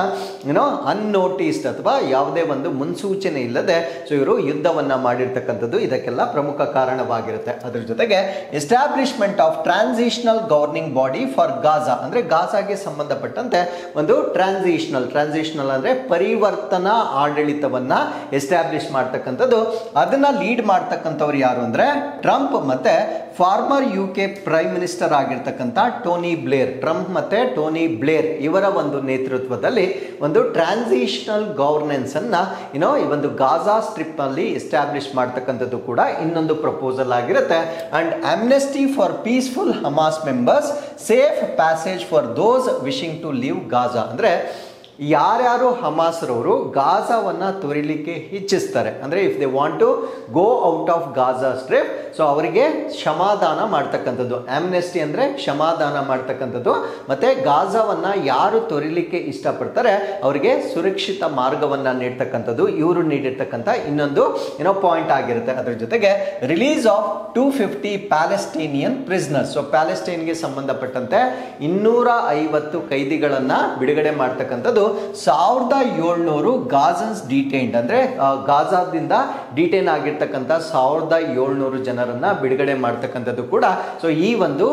ಅನ್ನೋಟಿಸ್ಡ್ ಅಥವಾ ಯಾವುದೇ ಒಂದು ಮುನ್ಸೂಚನೆ ಇಲ್ಲದೆ ಇವರು ಯುದ್ಧವನ್ನ ಮಾಡಿರ್ತಕ್ಕಂಥದ್ದು ಇದಕ್ಕೆಲ್ಲ ಪ್ರಮುಖ ಕಾರಣವಾಗಿರುತ್ತೆ. ಅದ್ರ ಜೊತೆಗೆ establishment of transitional governing body for Gaza, ಅಂದ್ರೆ ಗಾಜಾಗೆ ಸಂಬಂಧಪಟ್ಟಂತೆ ಒಂದು ಟ್ರಾನ್ಸಿಷನಲ್ ಅಂದ್ರೆ ಪರಿವರ್ತನಾ ಆಡಳಿತವನ್ನ ಎಸ್ಟಾಬ್ಲಿಷ್ ಮಾಡ್ತಕ್ಕಂಥದ್ದು. ಅದನ್ನ ಲೀಡ್ ಮಾಡ್ತಕ್ಕಂಥವ್ರು ಯಾರು ಅಂದ್ರೆ ಟ್ರಂಪ್ ಮತ್ತೆ ಫಾರ್ಮರ್ UK ಪ್ರೈಮ್ ಮಿನಿಸ್ಟರ್ ಆಗಿರ್ತಕ್ಕಂಥ ಟೋನಿ ಬ್ಲೇರ್. ಟ್ರಂಪ್ ಮತ್ತೆ ಟೋನಿ ಬ್ಲೇರ್ ಇವರ ಒಂದು ನೇತೃತ್ವದಲ್ಲಿ ಒಂದು ಟ್ರಾನ್ಸಿಷನಲ್ ಗವರ್ನೆನ್ಸ್ ಅನ್ನ ಈ ಒಂದು ಗಾಜಾ ಸ್ಟ್ರಿಪ್ ಅಲ್ಲಿ ಎಸ್ಟಾಬ್ಲಿಷ್ ಮಾಡ್ತಕ್ಕಂಥದ್ದು ಕೂಡ ಇನ್ನೊಂದು ಪ್ರಪೋಸಲ್ ಆಗಿರುತ್ತೆ. And amnesty for peaceful Hamas members, safe passage for those wishing to leave Gaza. ಅಂದ್ರೆ ಯಾರ್ಯಾರು ಹಮಾಸ್ರವರು ಗಾಜಾವನ್ನ ತೊರಿಲಿಕ್ಕೆ ಇಚ್ಛಿಸ್ತಾರೆ, ಅಂದ್ರೆ if they want to go out of Gaza strip, so ಅವರಿಗೆ ಕ್ಷಮಾದಾನ ಮಾಡ್ತಕ್ಕಂಥದ್ದು. ಆಮ್ನೆಸ್ಟಿ ಅಂದ್ರೆ ಕ್ಷಮಾದಾನ ಮಾಡ್ತಕ್ಕಂಥದ್ದು. ಮತ್ತೆ ಗಾಜಾವನ್ನ ಯಾರು ತೊರಿಲಿಕ್ಕೆ ಇಷ್ಟಪಡ್ತಾರೆ ಅವರಿಗೆ ಸುರಕ್ಷಿತ ಮಾರ್ಗವನ್ನ ನೀಡ್ತಕ್ಕಂಥದ್ದು ಇವರು ನೀಡಿರ್ತಕ್ಕಂಥ ಇನ್ನೊಂದು ಪಾಯಿಂಟ್ ಆಗಿರುತ್ತೆ. ಅದ್ರ ಜೊತೆಗೆ ರಿಲೀಸ್ ಆಫ್ 250 ಪ್ಯಾಲೆಸ್ಟೀನಿಯನ್ ಪ್ರಿಸ್ನರ್ಸ್. ಸೊ ಪ್ಯಾಲೆಸ್ಟೈನ್ಗೆ ಸಂಬಂಧಪಟ್ಟಂತೆ 250 ಕೈದಿಗಳನ್ನ ಬಿಡುಗಡೆ ಮಾಡ್ತಕ್ಕಂಥದ್ದು. 1700 ಗಾಜನ್ಸ್ ಡಿಟೈನ್ಡ್, ಅಂದ್ರೆ ಗಾಜಾದಿಂದ ಡಿಟೈನ್ ಆಗಿರ್ತಕ್ಕಂಥ 1700 ಜನರನ್ನ ಬಿಡುಗಡೆ ಮಾಡ್ತಕ್ಕಂಥದ್ದು ಕೂಡ ಸೊ ಈ ಒಂದು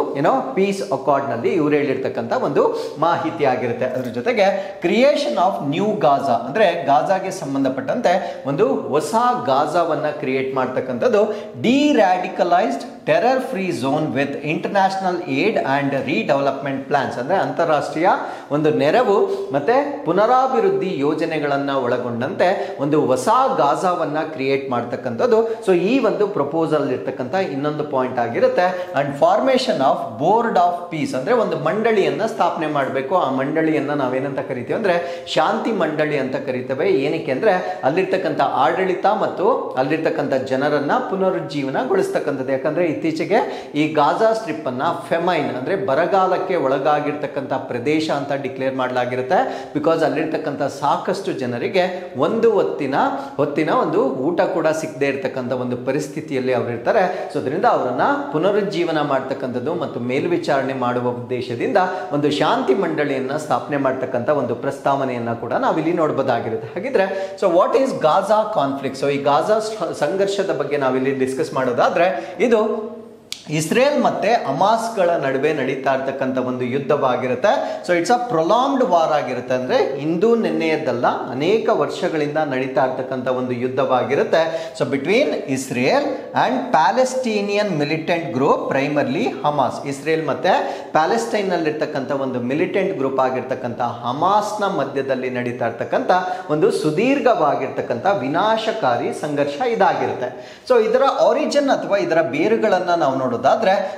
ಪೀಸ್ ಅಕಾರ್ಡ್ ನಲ್ಲಿ ಇವ್ರು ಹೇಳಿರ್ತಕ್ಕಂಥ ಒಂದು ಮಾಹಿತಿ ಆಗಿರುತ್ತೆ. ಅದ್ರ ಜೊತೆಗೆ ಕ್ರಿಯೇಷನ್ ಆಫ್ ನ್ಯೂ ಗಾಜಾ, ಅಂದ್ರೆ ಗಾಜಾಗೆ ಸಂಬಂಧಪಟ್ಟಂತೆ ಒಂದು ಹೊಸ ಗಾಜಾವನ್ನ ಕ್ರಿಯೇಟ್ ಮಾಡ್ತಕ್ಕಂಥದ್ದು. Deradicalised terror free zone with international aid and redevelopment plans, ಅಂದ್ರೆ ಅಂತಾರಾಷ್ಟ್ರೀಯ ಒಂದು ನೆರವು ಮತ್ತೆ ಪುನರಾಭಿವೃದ್ಧಿ ಯೋಜನೆಗಳನ್ನ ಒಳಗೊಂಡಂತೆ ಒಂದು ಹೊಸ ಗಾಜಾವನ್ನ ಕ್ರಿಯೇಟ್ ಮಾಡ್ತಕ್ಕಂಥದ್ದು. ಸೊ ಈ ಒಂದು ಪ್ರಪೋಸಲ್ ಇರ್ತಕ್ಕಂಥ ಇನ್ನೊಂದು ಪಾಯಿಂಟ್ ಆಗಿರುತ್ತೆ. And formation of board of piece, ಅಂದ್ರೆ ಒಂದು ಮಂಡಳಿಯನ್ನ ಸ್ಥಾಪನೆ ಮಾಡಬೇಕು. ಆ ಮಂಡಳಿಯನ್ನ ನಾವೇನಂತ ಕರಿತೀವಿ ಅಂದ್ರೆ ಶಾಂತಿ ಮಂಡಳಿ ಅಂತ ಕರಿತೇವೆ. ಏನಕ್ಕೆ ಅಂದ್ರೆ ಅಲ್ಲಿರ್ತಕ್ಕಂಥ ಆಡಳಿತ ಮತ್ತು ಅಲ್ಲಿರ್ತಕ್ಕಂಥ ಜನರನ್ನ ಪುನರುಜ್ಜೀವನಗೊಳಿಸ್ತಕ್ಕಂಥದ್ದು. ಯಾಕಂದ್ರೆ ಇತ್ತೀಚೆಗೆ ಈ ಗಾಜಾ ಸ್ಟ್ರಿಪ್ ಅನ್ನ ಫೆಮೈನ್ ಅಂದ್ರೆ ಬರಗಾಲಕ್ಕೆ ಒಳಗಾಗಿರ್ತಕ್ಕಂಥ ಪ್ರದೇಶ ಅಂತ ಡಿಕ್ಲೇರ್ ಮಾಡಲಾಗಿರುತ್ತೆ. ಬಿಕಾಸ್ ಅಲ್ಲಿರ್ತಕ್ಕಂಥ ಸಾಕಷ್ಟು ಜನರಿಗೆ ಒಂದು ಹೊತ್ತಿನ ಒಂದು ಊಟ ಕೂಡ ಸಿಗದೆ ಇರತಕ್ಕಂಥ ಒಂದು ಪರಿಸ್ಥಿತಿಯಲ್ಲಿ ಅವರಿರ್ತಾರೆ. ಸೊ ಅದರಿಂದ ಅವರನ್ನ ಪುನರುಜ್ಜೀವನ ಮಾಡ್ತಕ್ಕಂಥದ್ದು ಮತ್ತು ಮೇಲ್ವಿಚಾರಣೆ ಮಾಡುವ ಉದ್ದೇಶದಿಂದ ಒಂದು ಶಾಂತಿ ಮಂಡಳಿಯನ್ನ ಸ್ಥಾಪನೆ ಮಾಡ್ತಕ್ಕಂಥ ಒಂದು ಪ್ರಸ್ತಾವನೆಯನ್ನ ಕೂಡ ನಾವಿಲ್ಲಿ ನೋಡಬಹುದಾಗಿರುತ್ತೆ. ಹಾಗಿದ್ರೆ so what is Gaza conflict? So ಈ ಗಾಜಾ ಸಂಘರ್ಷದ ಬಗ್ಗೆ ನಾವಿಲ್ಲಿ ಡಿಸ್ಕಸ್ ಮಾಡೋದಾದ್ರೆ ಇದು ಇಸ್ರೇಲ್ ಮತ್ತೆ ಹಮಾಸ್ಗಳ ನಡುವೆ ನಡೀತಾ ಇರ್ತಕ್ಕಂಥ ಒಂದು ಯುದ್ಧವಾಗಿರುತ್ತೆ. So it's a prolonged war ಆಗಿರುತ್ತೆ. ಅಂದ್ರೆ ಇಂದು ನಿನ್ನೆಯದ್ದಲ್ಲ, ಅನೇಕ ವರ್ಷಗಳಿಂದ ನಡೀತಾ ಇರ್ತಕ್ಕಂಥ ಒಂದು ಯುದ್ಧವಾಗಿರುತ್ತೆ. So between Israel and Palestinian militant group, primarily Hamas. Israel ಮತ್ತೆ ಪ್ಯಾಲೆಸ್ಟೈನ್ ನಲ್ಲಿರ್ತಕ್ಕಂಥ ಒಂದು ಮಿಲಿಟೆಂಟ್ ಗ್ರೂಪ್ ಆಗಿರ್ತಕ್ಕಂಥ ಹಮಾಸ್ನ ಮಧ್ಯದಲ್ಲಿ ನಡೀತಾ ಇರ್ತಕ್ಕಂಥ ಒಂದು ಸುದೀರ್ಘವಾಗಿರ್ತಕ್ಕಂಥ ವಿನಾಶಕಾರಿ ಸಂಘರ್ಷ ಇದಾಗಿರುತ್ತೆ. ಸೊ ಇದರ ಆರಿಜಿನ್ ಅಥವಾ ಇದರ ಬೇರುಗಳನ್ನ ನಾವು ನೋಡೋದಾದ್ರೆ,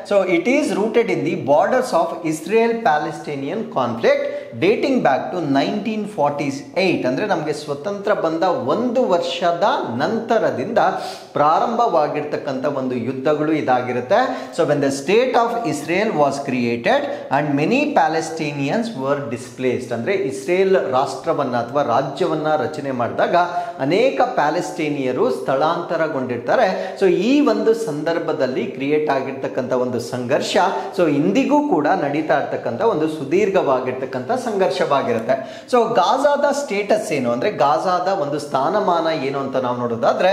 so it is rooted in the borders of Israel-Palestinian conflict dating back to 1948. ಅಂದ್ರೆ ನಮಗೆ ಸ್ವತಂತ್ರ ಬಂದ 1 ವರ್ಷದ ನಂತರದಿಂದ ಪ್ರಾರಂಭವಾಗಿರ್ತಕ್ಕಂಥ ಒಂದು ಯುದ್ಧಗಳು ಇದಾಗಿರುತ್ತೆ. So when the state of Israel was created and many Palestinians were displaced, ಅಂದ್ರೆ ಇಸ್ರೇಲ್ ರಾಷ್ಟ್ರವನ್ನ ಅಥವಾ ರಾಜ್ಯವನ್ನ ರಚನೆ ಮಾಡಿದಾಗ ಅನೇಕ ಪ್ಯಾಲೆಸ್ಟೀನಿಯರು ಸ್ಥಳಾಂತರಗೊಂಡಿರ್ತಾರೆ. ಸೊ ಈ ಒಂದು ಸಂದರ್ಭದಲ್ಲಿ ಕ್ರಿಯೇಟ್ ಆಗಿರ್ತಕ್ಕಂಥ ಒಂದು ಸಂಘರ್ಷ ಸೊ ಇಂದಿಗೂ ಕೂಡ ನಡೀತಾ ಇರ್ತಕ್ಕಂಥ ಒಂದು ಸುದೀರ್ಘವಾಗಿರ್ತಕ್ಕಂಥ ಸಂಘರ್ಷವಾಗಿರುತ್ತೆ. ಸೊ ಗಾಜಾದ ಸ್ಟೇಟಸ್ ಏನು ಅಂದ್ರೆ ಗಾಜಾದ ಒಂದು ಸ್ಥಾನಮಾನ ಏನು ಅಂತ ನಾವು ನೋಡೋದಾದ್ರೆ,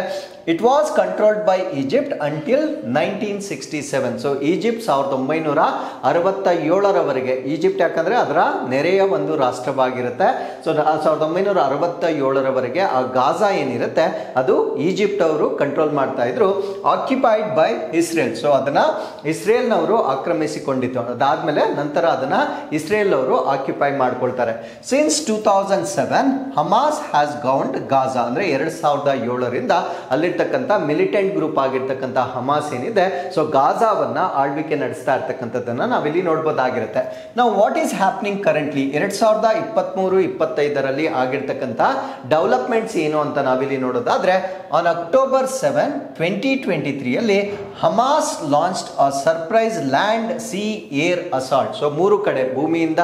it was controlled by Egypt until 1967. So Egypt 1967ರವರೆಗೆ, ಈಜಿಪ್ಟ್ ಯಾಕಂದ್ರೆ ಅದರ ನೆರೆಯ ಒಂದು ರಾಷ್ಟ್ರವಾಗಿರುತ್ತೆ. ಸೊ 1967ರವರೆಗೆ ಆ ಗಾಜಾ ಏನಿರುತ್ತೆ ಅದು ಈಜಿಪ್ಟ್ ಅವರು ಕಂಟ್ರೋಲ್ ಮಾಡ್ತಾ ಇದ್ರು, ಆಕ್ಯುಪೈಡ್ ಬೈ ಇಸ್ರೇಲ್. ಸೊ ಅದನ್ನ ಇಸ್ರೇಲ್ನವರು ಆಕ್ರಮಿಸಿಕೊಂಡಿತ್ತು. ಅದಾದ್ಮೇಲೆ ನಂತರ ಅದನ್ನ ಇಸ್ರೇಲ್ ಅವರು ಆಕ್ಯುಪೈ ಮಾಡ್ಕೊಳ್ತಾರೆ. Since 2007 Hamas has governed Gaza, ಅಂದ್ರೆ 2007ರಿಂದ ಅಲ್ಲಿರ್ತಕ್ಕಂಥ ಮಿಲಿಟೆಂಟ್ ಗ್ರೂಪ್ ಆಗಿರ್ತಕ್ಕಂಥ ಹಮಾಸ್ ಏನಿದೆ, ಸೊ ಗಾಜಾವನ್ನ ಆಳ್ವಿಕೆ ನಡೆಸ್ತಾ ಇರ್ತಕ್ಕಂಥದ್ದನ್ನ ನಾವಿಲ್ಲಿ ನೋಡ್ಬೋದಾಗಿರುತ್ತೆ. ನಾವು ವಾಟ್ ಈಸ್ ಹ್ಯಾಪನಿಂಗ್ ಕರೆಂಟ್ಲಿ 2023-25ರಲ್ಲಿ ಆಗಿರ್ತಕ್ಕಂಥ ಡೆವಲಪ್ಮೆಂಟ್ಸ್ ಏನು ಅಂತ ನಾವಿಲ್ಲಿ ನೋಡೋದಾದ್ರೆ, ಆನ್ ಅಕ್ಟೋಬರ್ 7, 2023ಯಲ್ಲಿ Hamas launched a surprise land sea air assault. So 3 ಕಡೆ, ಭೂಮಿಯಿಂದ,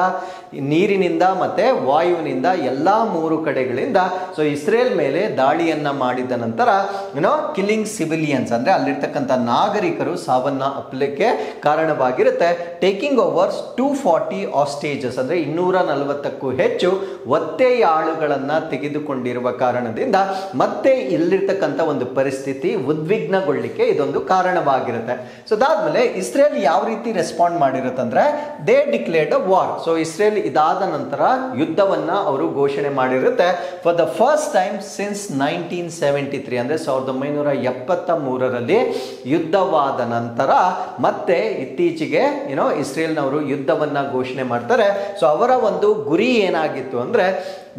ನೀರಿನಿಂದ ಮತ್ತೆ ವಾಯುವಿನಿಂದ, ಎಲ್ಲಾ 3 ಕಡೆಗಳಿಂದ ಸೊ ಇಸ್ರೇಲ್ ಮೇಲೆ ದಾಳಿಯನ್ನ ಮಾಡಿದ ನಂತರ ಕಿಲ್ಲಿಂಗ್ ಸಿವಿಲಿಯನ್ಸ್, ಅಂದ್ರೆ ಅಲ್ಲಿರ್ತಕ್ಕಂಥ ನಾಗರಿಕರು ಸಾವನ್ನ ಅಪ್ಪಲಿಕ್ಕೆ ಕಾರಣವಾಗಿರುತ್ತೆ. ಟೇಕಿಂಗ್ ಓವರ್ 240 ಆಸ್ಟೇಜಸ್, ಅಂದ್ರೆ 240ಕ್ಕೂ ಹೆಚ್ಚು ಒತ್ತೆಯಾಳುಗಳನ್ನ ತೆಗೆದುಕೊಂಡಿರುವ ಕಾರಣದಿಂದ ಮತ್ತೆ ಇಲ್ಲಿರ್ತಕ್ಕಂಥ ಒಂದು ಪರಿಸ್ಥಿತಿ ಉದ್ವಿಗ್ನಗೊಳ್ಳಿಕ್ಕೆ ಇದೊಂದು ಕಾರಣವಾಗಿರುತ್ತೆ. ಸೊ ಅದಾದ್ಮೇಲೆ ಇಸ್ರೇಲ್ ಯಾವ ರೀತಿ ರೆಸ್ಪಾಂಡ್ ಮಾಡಿರುತ್ತಂದ್ರೆ, they declared a war. So Israel ಇದಾದ ನಂತರ ಯುದ್ಧವನ್ನ ಅವರು ಘೋಷಣೆ ಮಾಡಿರುತ್ತೆ. For the first time since 1973, ಅಂದ್ರೆ 1973ರಲ್ಲಿ ಯುದ್ಧವಾದ ನಂತರ ಮತ್ತೆ ಇತ್ತೀಚೆಗೆ ಇಸ್ರೇಲ್ನವರು ಯುದ್ಧವನ್ನ ಘೋಷಣೆ ಮಾಡ್ತಾರೆ. ಸೊ ಅವರ ಒಂದು ಗುರಿ ಏನಾಗಿತ್ತು ಅಂದ್ರೆ,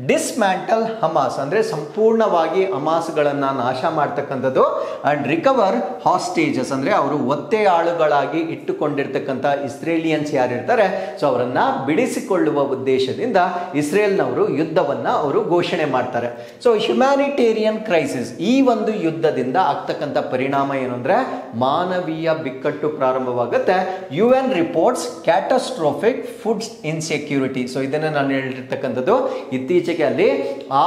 ಡಿಸ್ಮ್ಯಾಂಟಲ್ ಹಮಾಸ್, ಅಂದ್ರೆ ಸಂಪೂರ್ಣವಾಗಿ ಹಮಾಸ್ಗಳನ್ನ ನಾಶ ಮಾಡ್ತಕ್ಕಂಥದ್ದು, ಅಂಡ್ ರಿಕವರ್ ಹಾಸ್ಟೇಜಸ್, ಅಂದ್ರೆ ಅವರು ಒತ್ತೆಯಾಳುಗಳಾಗಿ ಇಟ್ಟುಕೊಂಡಿರ್ತಕ್ಕಂಥ ಇಸ್ರೇಲಿಯನ್ಸ್ ಯಾರಿರ್ತಾರೆ ಸೊ ಅವರನ್ನ ಬಿಡಿಸಿಕೊಳ್ಳುವ ಉದ್ದೇಶದಿಂದ ಇಸ್ರೇಲ್ನವರು ಯುದ್ಧವನ್ನ ಅವರು ಘೋಷಣೆ ಮಾಡ್ತಾರೆ. ಸೊ ಹ್ಯುಮ್ಯಾನಿಟೇರಿಯನ್ ಕ್ರೈಸಿಸ್, ಈ ಒಂದು ಯುದ್ಧದಿಂದ ಆಗ್ತಕ್ಕಂಥ ಪರಿಣಾಮ ಏನು ಅಂದ್ರೆ ಮಾನವೀಯ ಬಿಕ್ಕಟ್ಟು ಪ್ರಾರಂಭವಾಗುತ್ತೆ. UN reports catastrophic food insecurity. So ಇದನ್ನ ನಾನು ಹೇಳಿರ್ತಕ್ಕಂಥದ್ದು, ಇತ್ತೀಚೆಗೆ ಅಲ್ಲಿ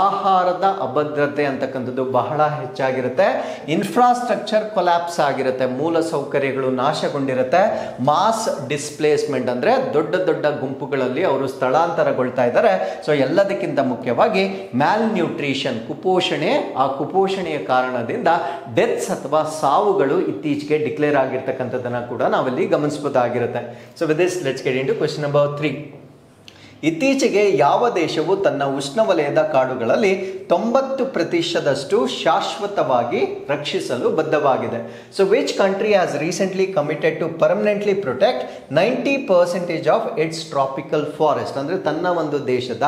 ಆಹಾರದ ಅಭದ್ರತೆ ಅಂತಕ್ಕಂಥದ್ದು ಬಹಳ ಹೆಚ್ಚಾಗಿರುತ್ತೆ. ಇನ್ಫ್ರಾಸ್ಟ್ರಕ್ಚರ್ ಕೊಲ್ಯಾಪ್ಸ್ ಆಗಿರುತ್ತೆ, ಮೂಲ ಸೌಕರ್ಯಗಳು ನಾಶಗೊಂಡಿರುತ್ತೆ. ಮಾಸ್ ಡಿಸ್ಪ್ಲೇಸ್ಮೆಂಟ್, ಅಂದ್ರೆ ದೊಡ್ಡ ದೊಡ್ಡ ಗುಂಪುಗಳಲ್ಲಿ ಅವರು ಸ್ಥಳಾಂತರಗೊಳ್ತಾ ಇದ್ದಾರೆ. ಸೊ ಎಲ್ಲದಕ್ಕಿಂತ ಮುಖ್ಯವಾಗಿ ಮ್ಯಾಲ್ ನ್ಯೂಟ್ರಿಷನ್, ಕುಪೋಷಣೆ, ಆ ಕುಪೋಷಣೆಯ ಕಾರಣದಿಂದ ಡೆತ್ಸ್ ಅಥವಾ ಸಾವುಗಳು ಇತ್ತೀಚೆಗೆ ಡಿಕ್ಲೇರ್ ಆಗಿರ್ತಕ್ಕಂಥದ್ದನ್ನ ಕೂಡ ನಾವಲ್ಲಿ ಗಮನಿಸಬಹುದಾಗಿರುತ್ತೆ. So with this let's get into question number 3. ಇತ್ತೀಚೆಗೆ ಯಾವ ದೇಶವು ತನ್ನ ಉಷ್ಣವಲಯದ ಕಾಡುಗಳಲ್ಲಿ 90% ಶಾಶ್ವತವಾಗಿ ರಕ್ಷಿಸಲು ಬದ್ಧವಾಗಿದೆ? So which country has recently committed to permanently protect 90% of its tropical forest? ಅಂದ್ರೆ ತನ್ನ ಒಂದು ದೇಶದ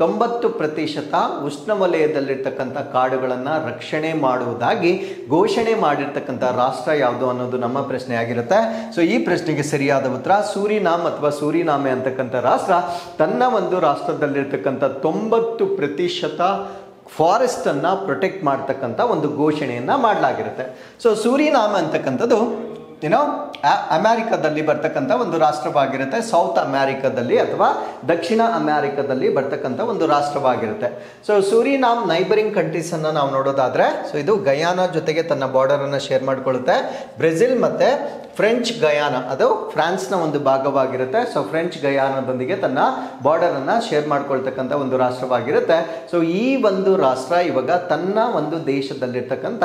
90% ಉಷ್ಣವಲಯದಲ್ಲಿರ್ತಕ್ಕಂಥ ಕಾಡುಗಳನ್ನ ರಕ್ಷಣೆ ಮಾಡುವುದಾಗಿ ಘೋಷಣೆ ಮಾಡಿರ್ತಕ್ಕಂಥ ರಾಷ್ಟ್ರ ಯಾವುದು ಅನ್ನೋದು ನಮ್ಮ ಪ್ರಶ್ನೆ ಆಗಿರುತ್ತೆ. ಸೊ ಈ ಪ್ರಶ್ನೆಗೆ ಸರಿಯಾದ ಉತ್ತರ ಸೂರಿನಾಮ್ ಅಥವಾ ಸೂರಿನಾಮೆ ಅಂತಕ್ಕಂಥ ರಾಷ್ಟ್ರ ತನ್ನ ಒಂದು ರಾಷ್ಟ್ರದಲ್ಲಿರ್ತಕ್ಕಂಥ 90% ಫಾರೆಸ್ಟ್ ಅನ್ನ ಪ್ರೊಟೆಕ್ಟ್ ಮಾಡ್ತಕ್ಕಂಥ ಒಂದು ಘೋಷಣೆಯನ್ನ ಮಾಡಲಾಗಿರುತ್ತೆ. ಸೊ ಸೂರಿನಾಮ್ ಅಂತಕ್ಕಂಥದ್ದು ಅಮೆರಿಕದಲ್ಲಿ ಬರ್ತಕ್ಕಂಥ ಒಂದು ರಾಷ್ಟ್ರವಾಗಿರುತ್ತೆ. ಸೌತ್ ಅಮೆರಿಕದಲ್ಲಿ ಅಥವಾ ದಕ್ಷಿಣ ಅಮೆರಿಕದಲ್ಲಿ ಬರ್ತಕ್ಕಂಥ ಒಂದು ರಾಷ್ಟ್ರವಾಗಿರುತ್ತೆ. ಸೊ ಸೂರಿನಾಮ್ ನೈಬರಿಂಗ್ ಕಂಟ್ರೀಸ್ ಅನ್ನ ನಾವು ನೋಡೋದಾದ್ರೆ, ಸೊ ಇದು ಗಯಾನಾ ಜೊತೆಗೆ ತನ್ನ ಬಾರ್ಡರ್ ಅನ್ನ ಶೇರ್ ಮಾಡ್ಕೊಳ್ಳುತ್ತೆ. ಬ್ರೆಜಿಲ್ ಮತ್ತೆ ಫ್ರೆಂಚ್ ಗಯಾನ, ಅದು ಫ್ರಾನ್ಸ್ನ ಒಂದು ಭಾಗವಾಗಿರುತ್ತೆ. ಸೊ ಫ್ರೆಂಚ್ ಗಯಾನದೊಂದಿಗೆ ತನ್ನ ಬಾರ್ಡರ್ ಅನ್ನ ಶೇರ್ ಮಾಡ್ಕೊಳ್ತಕ್ಕಂಥ ಒಂದು ರಾಷ್ಟ್ರವಾಗಿರುತ್ತೆ. ಸೊ ಈ ಒಂದು ರಾಷ್ಟ್ರ ಇವಾಗ ತನ್ನ ಒಂದು ದೇಶದಲ್ಲಿರ್ತಕ್ಕಂಥ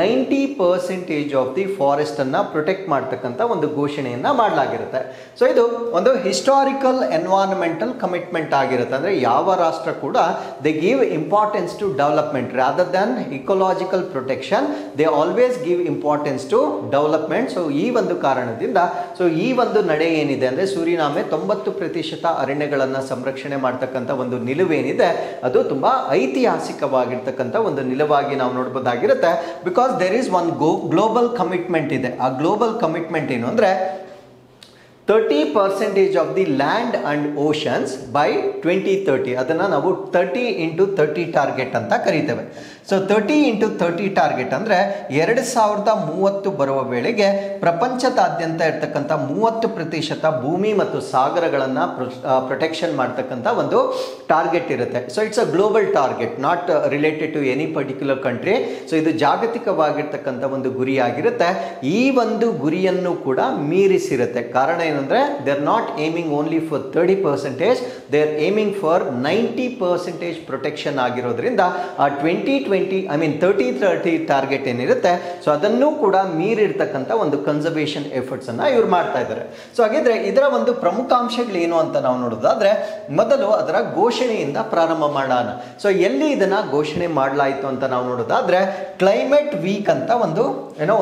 90% ಆಫ್ ದಿ ಫಾರೆಸ್ಟ್ ಅನ್ನ ಪ್ರೊಟೆಕ್ಟ್ ಮಾಡ್ತಕ್ಕಂಥ ಒಂದು ಘೋಷಣೆಯನ್ನ ಮಾಡಲಾಗಿರುತ್ತೆ. ಸೊ ಇದು ಒಂದು ಹಿಸ್ಟಾರಿಕಲ್ ಎನ್ವೈರನ್ಮೆಂಟಲ್ ಕಮಿಟ್ಮೆಂಟ್ ಆಗಿರುತ್ತೆ. ಅಂದ್ರೆ ಯಾವ ರಾಷ್ಟ್ರ ಕೂಡ they give importance to development rather than ecological protection, they always give importance to development. So ಈ ಒಂದು ಕಾರಣದಿಂದ ಸೊ ಈ ಒಂದು ನಡೆ ಏನಿದೆ ಅಂದ್ರೆ ಸೂರಿನಾಮೆ 90% ಅರಣ್ಯಗಳನ್ನ ಸಂರಕ್ಷಣೆ ಮಾಡ್ತಕ್ಕಂಥ ಒಂದು ನಿಲುವೇನಿದೆ ಅದು ತುಂಬಾ ಐತಿಹಾಸಿಕವಾಗಿರ್ತಕ್ಕಂಥ ಒಂದು ನಿಲುವಾಗಿ ನಾವು ನೋಡಬಹುದಾಗಿರುತ್ತೆ. Because there is one global commitment ಇದೆ. ಆ ಗ್ಲೋಬಲ್ ಕಮಿಟ್ಮೆಂಟ್ ಏನು ಅಂದ್ರೆ 30% of the land and oceans by 2030, ಅದನ್ನ ನಾವು 30x30 ಟಾರ್ಗೆಟ್ ಅಂತ ಕರೀತೇವೆ. ಸೊ 30x30 ಟಾರ್ಗೆಟ್ ಅಂದ್ರೆ 2030 ಬರುವ ವೇಳೆಗೆ ಪ್ರಪಂಚದಾದ್ಯಂತ ಇರ್ತಕ್ಕಂಥ 30% ಭೂಮಿ ಮತ್ತು ಸಾಗರಗಳನ್ನ ಪ್ರೊಟೆಕ್ಷನ್ ಮಾಡ್ತಕ್ಕಂಥ ಒಂದು ಟಾರ್ಗೆಟ್ ಇರುತ್ತೆ. So it's a global target, not related to any particular country. So ಇದು ಜಾಗತಿಕವಾಗಿರ್ತಕ್ಕಂಥ ಒಂದು ಗುರಿಯಾಗಿರುತ್ತೆ. ಈ ಒಂದು ಗುರಿಯನ್ನು ಕೂಡ ಮೀರಿಸಿರುತ್ತೆ. ಕಾರಣ ಏನಂದ್ರೆ they are not aiming only for 30%, they are aiming for 90% protection ಆಗಿರೋದ್ರಿಂದ ಆ 2020 30 ಟಾರ್ಗೆಟ್ ಏನಿರುತ್ತೆ, ಸೊ ಅದನ್ನು ಕೂಡ ಮೀರಿರ್ತಕ್ಕಂಥ ಒಂದು ಕನ್ಸರ್ವೇಷನ್ ಎಫರ್ಟ್ಸ್ ಅನ್ನ ಇವ್ರು ಮಾಡ್ತಾ ಇದ್ದಾರೆ. ಸೊ ಹಾಗಿದ್ರೆ ಇದರ ಒಂದು ಪ್ರಮುಖ ಅಂಶಗಳು ಏನು ಅಂತ ನಾವು ನೋಡೋದಾದ್ರೆ, ಮೊದಲು ಅದರ ಘೋಷಣೆಯಿಂದ ಪ್ರಾರಂಭ ಮಾಡೋಣ. ಸೊ ಎಲ್ಲಿ ಇದನ್ನ ಘೋಷಣೆ ಮಾಡಲಾಯಿತು ಅಂತ ನಾವು ನೋಡೋದಾದ್ರೆ, ಕ್ಲೈಮೇಟ್ ವೀಕ್ ಅಂತ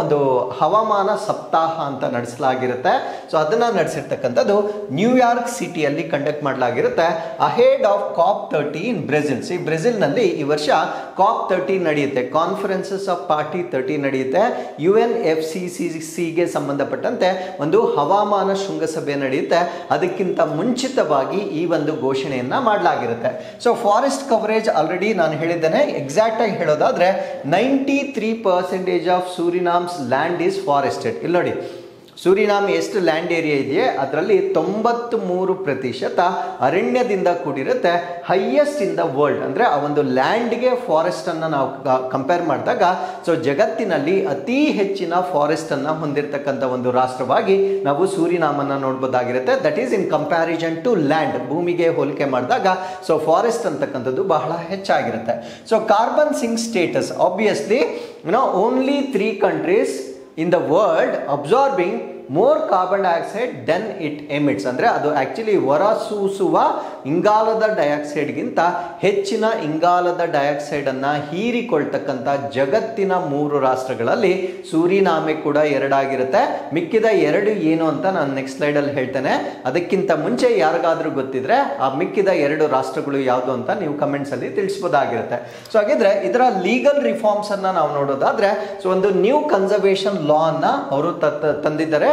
ಒಂದು ಹವಾಮಾನ ಸಪ್ತಾಹ ಅಂತ ನಡೆಸಲಾಗಿರುತ್ತೆ. ಸೊ ಅದನ್ನ ನಡೆಸಿರ್ತಕ್ಕಂಥದ್ದು ನ್ಯೂಯಾರ್ಕ್ ಸಿಟಿಯಲ್ಲಿ ಕಂಡಕ್ಟ್ ಮಾಡಲಾಗಿರುತ್ತೆ, ahead of COP30 in Brazil. Brazil ನಲ್ಲಿ ಈ ವರ್ಷ COP30 ನಡೆಯುತ್ತೆ, ಕಾನ್ಫರೆನ್ಸಸ್ ಆಫ್ ಪಾರ್ಟಿ 30 ನಡೆಯುತ್ತೆ. UNFCCCಗೆ ಸಂಬಂಧಪಟ್ಟಂತೆ ಒಂದು ಹವಾಮಾನ ಶೃಂಗಸಭೆ ನಡೆಯುತ್ತೆ. ಅದಕ್ಕಿಂತ ಮುಂಚಿತವಾಗಿ ಈ ಒಂದು ಘೋಷಣೆಯನ್ನ ಮಾಡಲಾಗಿರುತ್ತೆ. ಸೊ ಫಾರೆಸ್ಟ್ ಕವರೇಜ್ ಆಲ್ರೆಡಿ ನಾನು ಹೇಳಿದ್ದೇನೆ. ಎಕ್ಸಾಕ್ಟ್ ಆಗಿ ಹೇಳೋದಾದ್ರೆ 93% ಆಫ್ ಸೂರಿನಾಮ್ಸ್ ಲ್ಯಾಂಡ್ ಈಸ್ ಫಾರೆಸ್ಟೆಡ್. ಇಲ್ಲಿ ನೋಡಿ, ಸೂರಿನಾಮ್ ಎಷ್ಟು ಲ್ಯಾಂಡ್ ಏರಿಯಾ ಇದೆಯೇ ಅದರಲ್ಲಿ 93% ಅರಣ್ಯದಿಂದ ಕೂಡಿರುತ್ತೆ. ಹೈಯೆಸ್ಟ್ ಇನ್ ದ ವರ್ಲ್ಡ್, ಅಂದರೆ ಆ ಒಂದು ಲ್ಯಾಂಡ್ಗೆ ಫಾರೆಸ್ಟ್ ಅನ್ನು ನಾವು ಕಂಪೇರ್ ಮಾಡಿದಾಗ, ಸೊ ಜಗತ್ತಿನಲ್ಲಿ ಅತಿ ಹೆಚ್ಚಿನ ಫಾರೆಸ್ಟ್ ಅನ್ನು ಹೊಂದಿರತಕ್ಕಂಥ ಒಂದು ರಾಷ್ಟ್ರವಾಗಿ ನಾವು ಸೂರಿನಾಮನ್ನು ನೋಡ್ಬೋದಾಗಿರುತ್ತೆ. That is in comparison to land, ಭೂಮಿಗೆ ಹೋಲಿಕೆ ಮಾಡಿದಾಗ ಸೊ ಫಾರೆಸ್ಟ್ ಅಂತಕ್ಕಂಥದ್ದು ಬಹಳ ಹೆಚ್ಚಾಗಿರುತ್ತೆ. So carbon sink status, obviously only 3 countries in the world absorbing more carbon dioxide than it emits. ಅಂದರೆ ಅದು ಆಕ್ಚುಲಿ ಹೊರಸೂಸುವ ಇಂಗಾಲದ ಡೈಆಕ್ಸೈಡ್ಗಿಂತ ಹೆಚ್ಚಿನ ಇಂಗಾಲದ ಡೈಆಕ್ಸೈಡ್ ಅನ್ನ ಹೀರಿಕೊಳ್ತಕ್ಕಂಥ ಜಗತ್ತಿನ 3 ರಾಷ್ಟ್ರಗಳಲ್ಲಿ ಸೂರಿನಾಮೆ ಕೂಡ 2 ಆಗಿರುತ್ತೆ. ಮಿಕ್ಕಿದ 2 ಏನು ಅಂತ ನಾನು ನೆಕ್ಸ್ಟ್ ಸ್ಲೈಡ್ ಅಲ್ಲಿ ಹೇಳ್ತೇನೆ. ಅದಕ್ಕಿಂತ ಮುಂಚೆ ಯಾರಿಗಾದ್ರೂ ಗೊತ್ತಿದ್ರೆ ಆ ಮಿಕ್ಕಿದ 2 ರಾಷ್ಟ್ರಗಳು ಯಾವುದು ಅಂತ ನೀವು ಕಮೆಂಟ್ಸ್ ಅಲ್ಲಿ ತಿಳಿಸಬಹುದಾಗಿರುತ್ತೆ. ಸೊ ಹಾಗಿದ್ರೆ ಇದರ ಲೀಗಲ್ ರಿಫಾರ್ಮ್ಸ್ ಅನ್ನ ನಾವು ನೋಡೋದಾದ್ರೆ, ಸೊ ಒಂದು ನ್ಯೂ ಕನ್ಸರ್ವೇಷನ್ ಲಾ ಅನ್ನ ಅವರು ತಂದಿದ್ದಾರೆ,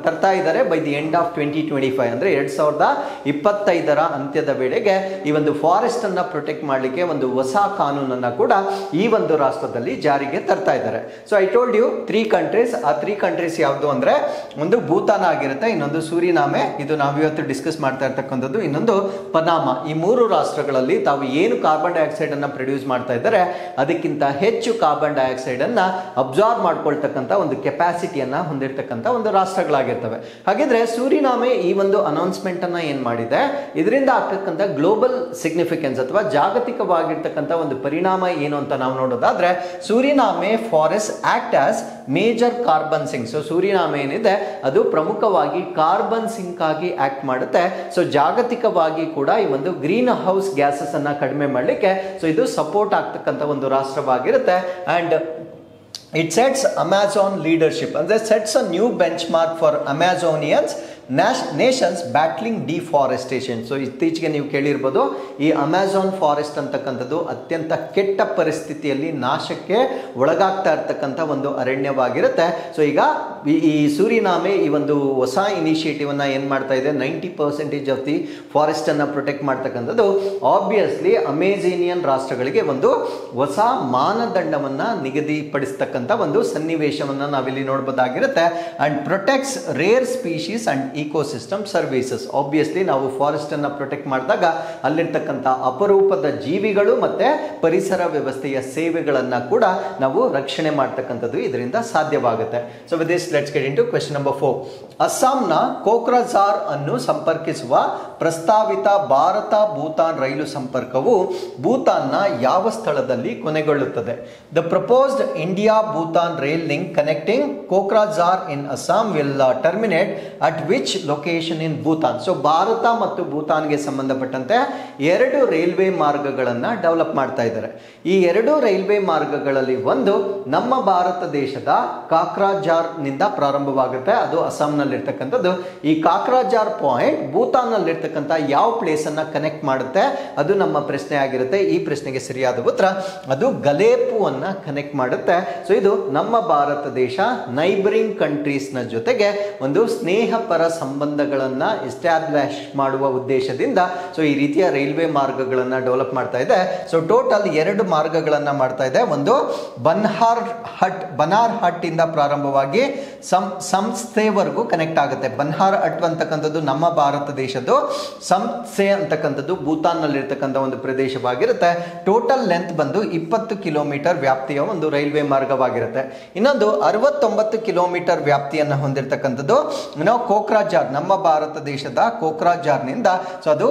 ತರ್ತಾ ಇದ್ದಾರೆ ಬೈ ದಿ ಎಂಡ್ ಆಫ್ 2025, ಅಂದ್ರೆ 2025ರ ಅಂತ್ಯದ ವೇಳೆಗೆ ಈ ಒಂದು ಫಾರೆಸ್ಟ್ ಅನ್ನ ಪ್ರೊಟೆಕ್ಟ್ ಮಾಡಲಿಕ್ಕೆ ಒಂದು ಹೊಸ ಕಾನೂನನ್ನ ಕೂಡ ಈ ಒಂದು ರಾಷ್ಟ್ರದಲ್ಲಿ ಜಾರಿಗೆ ತರ್ತಾ ಇದ್ದಾರೆ. So I told you 3 countries. ಆ 3 countries ಯಾವುದು ಅಂದ್ರೆ, ಒಂದು ಭೂತಾನ್ ಆಗಿರುತ್ತೆ, ಇನ್ನೊಂದು ಸೂರಿನಾಮೆ, ಇದು ನಾವಿವತ್ತು ಡಿಸ್ಕಸ್ ಮಾಡ್ತಾ ಇರ್ತಕ್ಕಂಥದ್ದು, ಇನ್ನೊಂದು ಪನಾಮ. ಈ 3 ರಾಷ್ಟ್ರಗಳಲ್ಲಿ ತಾವು ಏನು ಕಾರ್ಬನ್ ಡೈಆಕ್ಸೈಡ್ ಅನ್ನ ಪ್ರೊಡ್ಯೂಸ್ ಮಾಡ್ತಾ ಇದ್ದಾರೆ ಅದಕ್ಕಿಂತ ಹೆಚ್ಚು ಕಾರ್ಬನ್ ಡೈಆಕ್ಸೈಡ್ ಅನ್ನ ಅಬ್ಸಾರ್ಬ್ ಮಾಡ್ಕೊಳ್ತಕ್ಕಂಥ ಒಂದು ಕೆಪಾಸಿಟಿಯನ್ನ ಹೊಂದಿರತಕ್ಕಂಥ ಒಂದು ರಾಷ್ಟ್ರಗಳಾಗಿರ್ತವೆ. ಹಾಗಿದ್ರೆ ಸೂರಿನಾಮೆ ಈ ಒಂದು ಅನೌನ್ಸ್ಮೆಂಟ್ ಅನ್ನ ಏನ್ ಮಾಡಿದೆ, ಇದರಿಂದ ಆಗ್ತಕ್ಕಂಥ ಗ್ಲೋಬಲ್ ಸಿಗ್ನಿಫಿಕೆನ್ಸ್ ಅಥವಾ ಜಾಗತಿಕವಾಗಿರ್ತಕ್ಕಂಥ ಒಂದು ಪರಿಣಾಮ ಏನು ಅಂತ ನಾವು ನೋಡೋದಾದ್ರೆ, Suriname forest act as major carbon sink. So Suriname ಏನಿದೆ ಅದು ಪ್ರಮುಖವಾಗಿ ಕಾರ್ಬನ್ ಸಿಂಕ್ ಆಗಿ ಆಕ್ಟ್ ಮಾಡುತ್ತೆ. ಸೊ ಜಾಗತಿಕವಾಗಿ ಕೂಡ ಈ ಒಂದು ಗ್ರೀನ್ ಹೌಸ್ ಗ್ಯಾಸಸ್ ಅನ್ನ ಕಡಿಮೆ ಮಾಡಲಿಕ್ಕೆ ಸೊ ಇದು ಸಪೋರ್ಟ್ ಆಗ್ತಕ್ಕಂಥ ಒಂದು ರಾಷ್ಟ್ರವಾಗಿರುತ್ತೆ. And it sets Amazon leadership, and that sets a new benchmark for Amazonians nations battling deforestation. So ಇತ್ತೀಚೆಗೆ ನೀವು ಕೇಳಿರ್ಬೋದು, ಈ ಅಮೆಜಾನ್ ಫಾರೆಸ್ಟ್ ಅಂತಕ್ಕಂಥದ್ದು ಅತ್ಯಂತ ಕೆಟ್ಟ ಪರಿಸ್ಥಿತಿಯಲ್ಲಿ ನಾಶಕ್ಕೆ ಒಳಗಾಗ್ತಾ ಇರ್ತಕ್ಕಂಥ ಒಂದು ಅರಣ್ಯವಾಗಿರುತ್ತೆ. ಸೊ ಈಗ ಈ ಸೂರಿನಾಮೆ ಈ ಒಂದು ಹೊಸ ಇನಿಷಿಯೇಟಿವ್ ಅನ್ನ ಏನ್ ಮಾಡ್ತಾ ಇದೆ, 90% ಆಫ್ ದಿ ಫಾರೆಸ್ಟ್ ಅನ್ನ ಪ್ರೊಟೆಕ್ಟ್ ಮಾಡ್ತಕ್ಕಂಥದ್ದು ಆಬ್ವಿಯಸ್ಲಿ ಅಮೆಜಾನಿಯನ್ ರಾಷ್ಟ್ರಗಳಿಗೆ ಒಂದು ಹೊಸ ಮಾನದಂಡವನ್ನ ನಿಗದಿಪಡಿಸ್ತಕ್ಕಂಥ ಒಂದು ಸನ್ನಿವೇಶವನ್ನ ನಾವಿಲ್ಲಿ ನೋಡಬಹುದಾಗಿರುತ್ತೆ. And protects rare species and ecosystem services. Obviously ನಾವು ಫಾರೆಸ್ಟ್ ಅನ್ನ ಪ್ರೊಟೆಕ್ಟ್ ಮಾಡಿದಾಗ ಅಲ್ಲಿರ್ತಕ್ಕಂಥ ಅಪರೂಪದ ಜೀವಿಗಳು ಮತ್ತೆ ಪರಿಸರ ವ್ಯವಸ್ಥೆಯ ಸೇವೆಗಳನ್ನ ಕೂಡ ನಾವು ರಕ್ಷಣೆ ಮಾಡ್ತಕ್ಕಂಥದ್ದು ಇದರಿಂದ ಸಾಧ್ಯವಾಗುತ್ತೆ. So with this let's get into question number 4. ಅಸ್ಸಾಂನ ಕೋಕ್ರಾಜಾರ್ ಅನ್ನು ಸಂಪರ್ಕಿಸುವ ಪ್ರಸ್ತಾವಿತ ಭಾರತ ಭೂತಾನ್ ರೈಲು ಸಂಪರ್ಕವು ಭೂತಾನ್ನ ಯಾವ ಸ್ಥಳದಲ್ಲಿ ಕೊನೆಗೊಳ್ಳುತ್ತದೆ? The proposed India Bhutan rail link connecting Kokrajhar in Assam will terminate at which location in Bhutan? So Bharat ಮತ್ತು ಭೂತಾನ್ಗೆ ಸಂಬಂಧಪಟ್ಟಂತೆ 2 ರೈಲ್ವೆ ಮಾರ್ಗಗಳನ್ನು ಡೆವಲಪ್ ಮಾಡ್ತಾ ಇದ್ದಾರೆ. ಈ 2 ರೈಲ್ವೆ ಮಾರ್ಗಗಳಲ್ಲಿ ಒಂದು ನಮ್ಮ ಭಾರತ ದೇಶದ ಕಾಕ್ರಾಜಾರ್ ನಿಂದ ಪ್ರಾರಂಭವಾಗುತ್ತೆ, ಅದು ಅಸ್ಸಾಂನಲ್ಲಿರ್ತಕ್ಕಂಥದ್ದು. ಈ ಕಾಕ್ರಾಜಾರ್ ಪಾಯಿಂಟ್ ಭೂತಾನ್ನಲ್ಲಿರ್ತಕ್ಕಂಥ ಯಾವ ಪ್ಲೇಸ್ ಅನ್ನ ಕನೆಕ್ಟ್ ಮಾಡುತ್ತೆ, ಅದು ನಮ್ಮ ಪ್ರಶ್ನೆ ಆಗಿರುತ್ತೆ. ಈ ಪ್ರಶ್ನೆಗೆ ಸರಿಯಾದ ಉತ್ತರ ಅದು ಗಲೇಪು ಅನ್ನ ಕನೆಕ್ಟ್ ಮಾಡುತ್ತೆ. ಸೊ ಇದು ನಮ್ಮ ಭಾರತ ದೇಶ ನೈಬರಿಂಗ್ ಕಂಟ್ರೀಸ್ ನ ಜೊತೆಗೆ ಒಂದು ಸ್ನೇಹಪರ ಸಂಬಂಧಗಳನ್ನ ಎಸ್ಟಾಬ್ಲಿಷ್ ಮಾಡುವ ಉದ್ದೇಶದಿಂದ ಸೊ ಈ ರೀತಿಯ ರೈಲ್ವೆ ಮಾರ್ಗಗಳನ್ನ ಡೆವಲಪ್ ಮಾಡ್ತಾ ಇದೆ. ಸೊ ಟೋಟಲ್ 2 ಮಾರ್ಗಗಳನ್ನ ಮಾಡ್ತಾ ಇದೆ. ಒಂದು ಬನಾರ್ ಹಟ್ ಇಂದ ಪ್ರಾರಂಭವಾಗಿ ಸಂಸ್ಥೆವರೆಗೂ ಕನೆಕ್ಟ್ ಆಗುತ್ತೆ. ಬನ್ಹಾರ್ ಅಟ್ ಅಂತಕ್ಕಂಥದ್ದು ನಮ್ಮ ಭಾರತ ದೇಶದ್ದು, ಸಂಸ್ಥೆ ಅಂತಕ್ಕಂಥದ್ದು ಭೂತಾನ್ನಲ್ಲಿರ್ತಕ್ಕಂಥ ಒಂದು ಪ್ರದೇಶವಾಗಿರುತ್ತೆ. ಟೋಟಲ್ ಲೆಂತ್ ಬಂದು 20 ಕಿಲೋಮೀಟರ್ ವ್ಯಾಪ್ತಿಯ ಒಂದು ರೈಲ್ವೆ ಮಾರ್ಗವಾಗಿರುತ್ತೆ. ಇನ್ನೊಂದು 69 ಕಿಲೋಮೀಟರ್ ವ್ಯಾಪ್ತಿಯನ್ನು ಹೊಂದಿರತಕ್ಕಂಥದ್ದು ಕೋಕ್ರಾಜಾರ್, ನಮ್ಮ ಭಾರತ ದೇಶದ ಕೋಕ್ರಾಜಾರ್ನಿಂದ ಸೊ ಅದು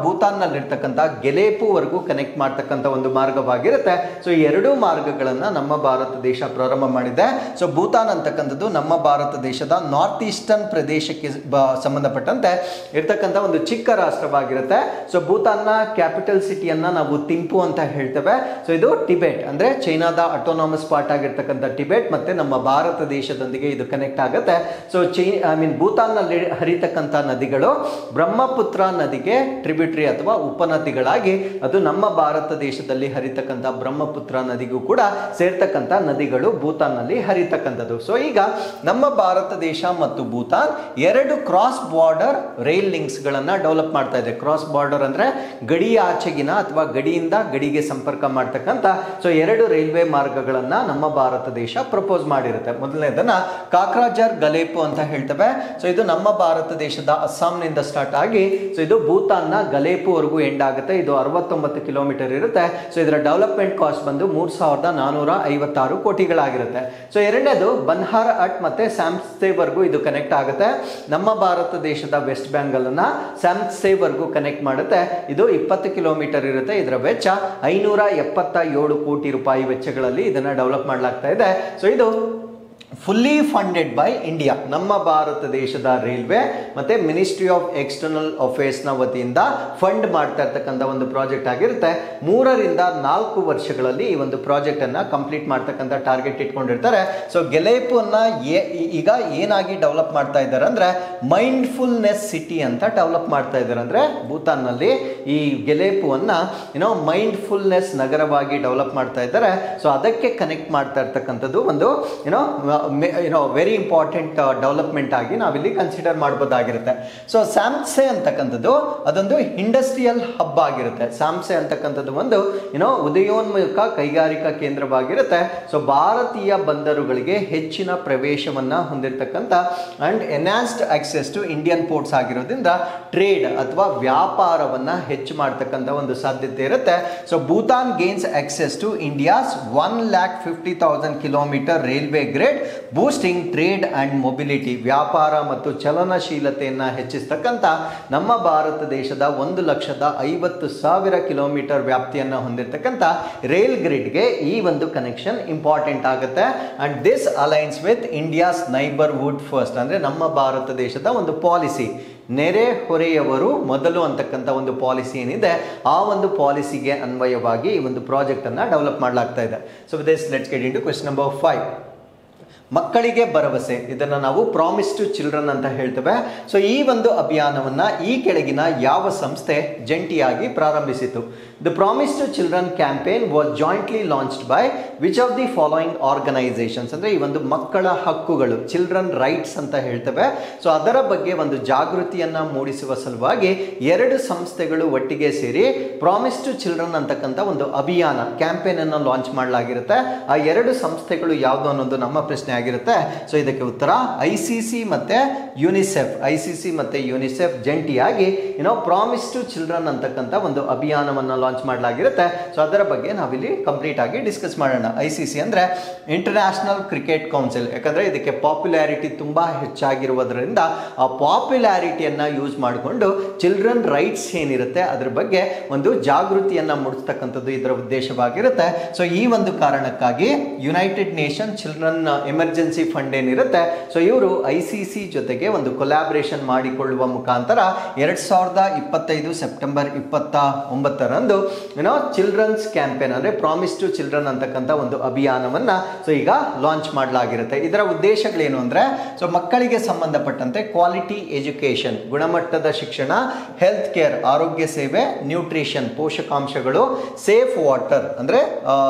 ಭೂತಾನ್ನಲ್ಲಿರ್ತಕ್ಕಂಥ ಗೆಲೇಪುವರೆಗೂ ಕನೆಕ್ಟ್ ಮಾಡ್ತಕ್ಕಂಥ ಒಂದು ಮಾರ್ಗವಾಗಿರುತ್ತೆ. ಸೊ ಈ ಎರಡೂ ಮಾರ್ಗಗಳನ್ನ ನಮ್ಮ ಭಾರತ ದೇಶ ಪ್ರಾರಂಭ ಮಾಡಿದೆ. ಸೊ ಭೂತಾನ್ ಅಂತಕ್ಕಂಥದ್ದು ನಮ್ಮ ಭಾರತ ದೇಶದ ನಾರ್ತ್ ಈಸ್ಟರ್ನ್ ಪ್ರದೇಶಕ್ಕೆ ಸಂಬಂಧಪಟ್ಟಂತೆ ಇರ್ತಕ್ಕಂಥ ಒಂದು ಚಿಕ್ಕ ರಾಷ್ಟ್ರವಾಗಿರುತ್ತೆ. ಸೊ ಭೂತಾನ್ನ ಕ್ಯಾಪಿಟಲ್ ಸಿಟಿಯನ್ನ ನಾವು ಥಿಂಪು ಅಂತ ಹೇಳ್ತೇವೆ. ಸೊ ಇದು ಟಿಬೆಟ್ ಅಂದ್ರೆ ಚೈನಾದ ಅಟೋನಾಮಸ್ ಪಾರ್ಟ್ ಆಗಿರ್ತಕ್ಕಂಥ ಟಿಬೆಟ್ ಮತ್ತೆ ನಮ್ಮ ಭಾರತ ದೇಶದೊಂದಿಗೆ ಇದು ಕನೆಕ್ಟ್ ಆಗುತ್ತೆ. ಸೊ ಭೂತಾನ್ನಲ್ಲಿ ಹರಿತಕ್ಕಂಥ ನದಿಗಳು ಬ್ರಹ್ಮಪುತ್ರ ನದಿಗೆ ಟ್ರಿಬ್ಯೂಟರಿ ಅಥವಾ ಉಪನದಿಗಳಾಗಿ ಅದು ನಮ್ಮ ಭಾರತ ದೇಶದಲ್ಲಿ ಹರಿತಕ್ಕಂಥ ಬ್ರಹ್ಮಪುತ್ರ ನದಿಗೂ ಕೂಡ ಸೇರ್ತಕ್ಕಂಥ ನದಿಗಳು ಭೂತಾನ್ನಲ್ಲಿ ಹರಿತಕ್ಕಂಥದ್ದು. ಸೊ ಈಗ ನಮ್ಮ ಭಾರತ ದೇಶ ಮತ್ತು ಭೂತಾನ್ ಎರಡು ಕ್ರಾಸ್ ಬಾರ್ಡರ್ ರೈಲ್ ಲಿಂಕ್ಸ್ ಗಳನ್ನ ಡೆವಲಪ್ ಮಾಡ್ತಾ ಇದೆ. ಕ್ರಾಸ್ ಬಾರ್ಡರ್ ಅಂದ್ರೆ ಗಡಿಯ ಆಚೆಗಿನ ಅಥವಾ ಗಡಿಯಿಂದ ಗಡಿಗೆ ಸಂಪರ್ಕ ಮಾಡ್ತಕ್ಕಂಥ ಸೊ ಎರಡು ರೈಲ್ವೆ ಮಾರ್ಗಗಳನ್ನ ನಮ್ಮ ಭಾರತ ದೇಶ ಪ್ರಪೋಸ್ ಮಾಡಿರುತ್ತೆ. ಮೊದಲನೇದನ್ನ ಕಾಕ್ರಾಜಾರ್ ಗಲೇಪು ಅಂತ ಹೇಳ್ತೇವೆ. ಸೊ ಇದು ನಮ್ಮ ಭಾರತ ದೇಶದ ಅಸ್ಸಾಂನಿಂದ ಸ್ಟಾರ್ಟ್ ಆಗಿ ಸೊ ಇದು ಭೂತಾನ್ನ ಗಲೇಪುವರೆಗೂ ಎಂಡ್ ಆಗುತ್ತೆ. ಇದು 69 ಕಿಲೋಮೀಟರ್ ಇರುತ್ತೆ. ಸೊ ಇದರ ಡೆವಲಪ್ಮೆಂಟ್ ಕಾಸ್ಟ್ ಬಂದು 3456 ಕೋಟಿಗಳಾಗಿರುತ್ತೆ. ಸೊ ಎರಡನೇದು ಬನ್ಹಾರ್ ಅಟ್ ಮತ್ತೆ ಸ್ಯಾಮ್ಸೆವರೆಗೂ ಇದು ಕನೆಕ್ಟ್ ಆಗುತ್ತೆ. ನಮ್ಮ ಭಾರತ ದೇಶದ ವೆಸ್ಟ್ ಬೆಂಗಾಲ್ ಅನ್ನ ಸ್ಯಾಮ್ಸೆವರೆಗೂ ಕನೆಕ್ಟ್ ಮಾಡುತ್ತೆ. ಇದು 20 ಕಿಲೋಮೀಟರ್ ಇರುತ್ತೆ. ಇದರ ವೆಚ್ಚ 577 ಕೋಟಿ ರೂಪಾಯಿ ವೆಚ್ಚಗಳಲ್ಲಿ ಇದನ್ನ ಡೆವಲಪ್ ಮಾಡಲಾಗ್ತಾ ಇದೆ. ಸೊ ಇದು ಫುಲ್ಲಿ ಫಂಡೆಡ್ ಬೈ ಇಂಡಿಯಾ, ನಮ್ಮ ಭಾರತ ದೇಶದ ರೈಲ್ವೆ ಮತ್ತೆ ಮಿನಿಸ್ಟ್ರಿ ಆಫ್ ಎಕ್ಸ್ಟರ್ನಲ್ ಅಫೇರ್ಸ್ ನ ವತಿಯಿಂದ ಫಂಡ್ ಮಾಡ್ತಾ ಇರ್ತಕ್ಕಂಥ ಒಂದು ಪ್ರಾಜೆಕ್ಟ್ ಆಗಿರುತ್ತೆ. 3 ರಿಂದ 4 ವರ್ಷಗಳಲ್ಲಿ ಈ ಒಂದು ಪ್ರಾಜೆಕ್ಟ್ ಅನ್ನ ಕಂಪ್ಲೀಟ್ ಮಾಡ್ತಕ್ಕಂಥ ಟಾರ್ಗೆಟ್ ಇಟ್ಕೊಂಡಿರ್ತಾರೆ. ಸೊ ಗೆಲೇಪು ಅನ್ನ ಈಗ ಏನಾಗಿ ಡೆವಲಪ್ ಮಾಡ್ತಾ ಇದ್ದಾರೆ ಅಂದ್ರೆ ಮೈಂಡ್ಫುಲ್ನೆಸ್ ಸಿಟಿ ಅಂತ ಡೆವಲಪ್ ಮಾಡ್ತಾ ಇದ್ದಾರೆ. ಅಂದ್ರೆ ಭೂತಾನ್ ನಲ್ಲಿ ಈ ಗೆಲೇಪುವನ್ನ ಮೈಂಡ್ಫುಲ್ನೆಸ್ ನಗರವಾಗಿ ಡೆವಲಪ್ ಮಾಡ್ತಾ ಇದ್ದಾರೆ. ಸೊ ಅದಕ್ಕೆ ಕನೆಕ್ಟ್ ಮಾಡ್ತಾ ಇರ್ತಕ್ಕಂಥದ್ದು ಒಂದು ವೆರಿ ಇಂಪಾರ್ಟೆಂಟ್ ಡೆವಲಪ್ಮೆಂಟ್ ಆಗಿ ನಾವಿಲ್ಲಿ ಕನ್ಸಿಡರ್ ಮಾಡಬಹುದಾಗಿರುತ್ತೆ. ಸೊ ಸ್ಯಾಮ್ಸೆ ಅಂತಕ್ಕಂಥದ್ದು ಅದೊಂದು ಇಂಡಸ್ಟ್ರಿಯಲ್ ಹಬ್ ಆಗಿರುತ್ತೆ. ಸ್ಯಾಮ್ಸೆ ಅಂತಕ್ಕಂಥದ್ದು ಒಂದು ಉದಯೋನ್ಮುಖ ಕೈಗಾರಿಕಾ ಕೇಂದ್ರವಾಗಿರುತ್ತೆ. ಸೊ ಭಾರತೀಯ ಬಂದರುಗಳಿಗೆ ಹೆಚ್ಚಿನ ಪ್ರವೇಶವನ್ನ ಹೊಂದಿರತಕ್ಕಂಥ and enhanced access to Indian ports ಆಗಿರೋದ್ರಿಂದ ಟ್ರೇಡ್ ಅಥವಾ ವ್ಯಾಪಾರವನ್ನ ಹೆಚ್ಚು ಮಾಡತಕ್ಕಂಥ ಒಂದು ಸಾಧ್ಯತೆ ಇರುತ್ತೆ. So Bhutan gains access to India's 1,50,000 kilometre railway grid boosting trade and mobility, ವ್ಯಾಪಾರ ಮತ್ತು ಚಲನಶೀಲತೆಯನ್ನ ಹೆಚ್ಚಿಸತಕ್ಕಂಥ ನಮ್ಮ ಭಾರತ ದೇಶದ 1,50,000 ಕಿಲೋಮೀಟರ್ ವ್ಯಾಪ್ತಿಯನ್ನು ಹೊಂದಿರತಕ್ಕಂಥ ರೈಲ್ ಗ್ರಿಡ್ಗೆ ಈ ಒಂದು ಕನೆಕ್ಷನ್ ಇಂಪಾರ್ಟೆಂಟ್ ಆಗುತ್ತೆ. And this alliance with India's neighbourhood first, ಅಂದ್ರೆ ನಮ್ಮ ಭಾರತ ದೇಶದ ಒಂದು ಪಾಲಿಸಿ, ನೆರೆ ಹೊರೆಯವರು ಮೊದಲು ಅಂತಕ್ಕಂಥ ಒಂದು ಪಾಲಿಸಿ ಏನಿದೆ ಆ ಒಂದು ಪಾಲಿಸಿಗೆ ಅನ್ವಯವಾಗಿ ಈ ಒಂದು ಪ್ರಾಜೆಕ್ಟ್ ಅನ್ನ ಡೆವಲಪ್ ಮಾಡಲಾಗ್ತಾ ಇದೆ. So with this let's get into question number 5. ಮಕ್ಕಳಿಗೆ ಭರವಸೆ, ಇದನ್ನು ನಾವು ಪ್ರಾಮಿಸ್ ಟು ಚಿಲ್ಡ್ರನ್ ಅಂತ ಹೇಳ್ತೇವೆ. ಸೊ ಈ ಒಂದು ಅಭಿಯಾನವನ್ನ ಈ ಕೆಳಗಿನ ಯಾವ ಸಂಸ್ಥೆ ಜಂಟಿಯಾಗಿ ಪ್ರಾರಂಭಿಸಿತು? The promise to children campaign was jointly launched by which of the following organisations, ಅಂದ್ರೆ ಈ ಒಂದು ಮಕ್ಕಳ ಹಕ್ಕುಗಳು, ಚಿಲ್ಡ್ರನ್ ರೈಟ್ಸ್ ಅಂತ ಹೇಳ್ತೇವೆ. ಸೊ ಅದರ ಬಗ್ಗೆ ಒಂದು ಜಾಗೃತಿಯನ್ನ ಮೂಡಿಸುವ ಸಲುವಾಗಿ 2 ಸಂಸ್ಥೆಗಳು ಒಟ್ಟಿಗೆ ಸೇರಿ ಪ್ರಾಮಿಸ್ ಟು ಚಿಲ್ಡ್ರನ್ ಅಂತಕ್ಕಂಥ ಒಂದು ಅಭಿಯಾನ ಕ್ಯಾಂಪೇನ್ ಅನ್ನು ಲಾಂಚ್ ಮಾಡಲಾಗಿರುತ್ತೆ. ಆ 2 ಸಂಸ್ಥೆಗಳು ಯಾವುದು ಅನ್ನೋದು ನಮ್ಮ ಪ್ರಶ್ನೆ ಆಗಿರುತ್ತೆ. ಸೊ ಇದಕ್ಕೆ ಉತ್ತರ ICC ಮತ್ತೆ ಯುನಿಸೆಫ್. ICC ಮತ್ತೆ ಯುನಿಸೆಫ್ ಜಂಟಿಯಾಗಿ ಪ್ರಾಮಿಸ್ ಟು ಚಿಲ್ಡ್ರನ್ ಅಂತಕ್ಕಂಥ ಒಂದು ಅಭಿಯಾನವನ್ನ ಲಾಂಚ್ ಮಾಡಲಾಗಿರುತ್ತೆ. ಸೊ ಅದರ ಬಗ್ಗೆ ನಾವಿಲ್ಲಿ ಕಂಪ್ಲೀಟ್ ಆಗಿ ಡಿಸ್ಕಸ್ ಮಾಡೋಣ. ICC ಅಂದ್ರೆ ಇಂಟರ್ನ್ಯಾಷನಲ್ ಕ್ರಿಕೆಟ್ ಕೌನ್ಸಿಲ್, ಯಾಕಂದ್ರೆ ಇದಕ್ಕೆ ಪಾಪ್ಯುಲಾರಿಟಿ ತುಂಬಾ ಹೆಚ್ಚಾಗಿರುವುದರಿಂದ ಆ ಪಾಪ್ಯುಲಾರಿಟಿಯನ್ನ ಯೂಸ್ ಮಾಡಿಕೊಂಡು ಚಿಲ್ಡ್ರನ್ ರೈಟ್ಸ್ ಏನಿರುತ್ತೆ ಅದ್ರ ಬಗ್ಗೆ ಒಂದು ಜಾಗೃತಿಯನ್ನ ಮೂಡಿಸ್ತಕ್ಕಂಥದ್ದು ಇದರ ಉದ್ದೇಶವಾಗಿರುತ್ತೆ. ಸೊ ಈ ಒಂದು ಕಾರಣಕ್ಕಾಗಿ United nation children emergency fund ಏನಿರುತ್ತೆ ಸೊ ಇವರು ICC ಜೊತೆಗೆ ಒಂದು ಕೊಲಾಬ್ರೇಷನ್ ಮಾಡಿಕೊಳ್ಳುವ ಮುಖಾಂತರ 2025 ಸೆಪ್ಟೆಂಬರ್ 29ರಂದು ಚಿಲ್ಡ್ರನ್ಸ್ ಕ್ಯಾಂಪೇನ್ ಅಂದ್ರೆ ಪ್ರಾಮಿಸ್ ಟು ಚಿಲ್ಡ್ರನ್ ಅಂತಕ್ಕಂಥ ಒಂದು ಅಭಿಯಾನವನ್ನ ಸೊ ಈಗ ಲಾಂಚ್ ಮಾಡಲಾಗಿರುತ್ತೆ. ಇದರ ಉದ್ದೇಶಗಳೇನು ಅಂದ್ರೆ ಸೊ ಮಕ್ಕಳಿಗೆ ಸಂಬಂಧಪಟ್ಟಂತೆ ಕ್ವಾಲಿಟಿ ಎಜುಕೇಶನ್, ಗುಣಮಟ್ಟದ ಶಿಕ್ಷಣ, ಹೆಲ್ತ್ ಕೇರ್ ಆರೋಗ್ಯ ಸೇವೆ, ನ್ಯೂಟ್ರಿಷನ್ ಪೋಷಕಾಂಶಗಳು, ಸೇಫ್ ವಾಟರ್ ಅಂದ್ರೆ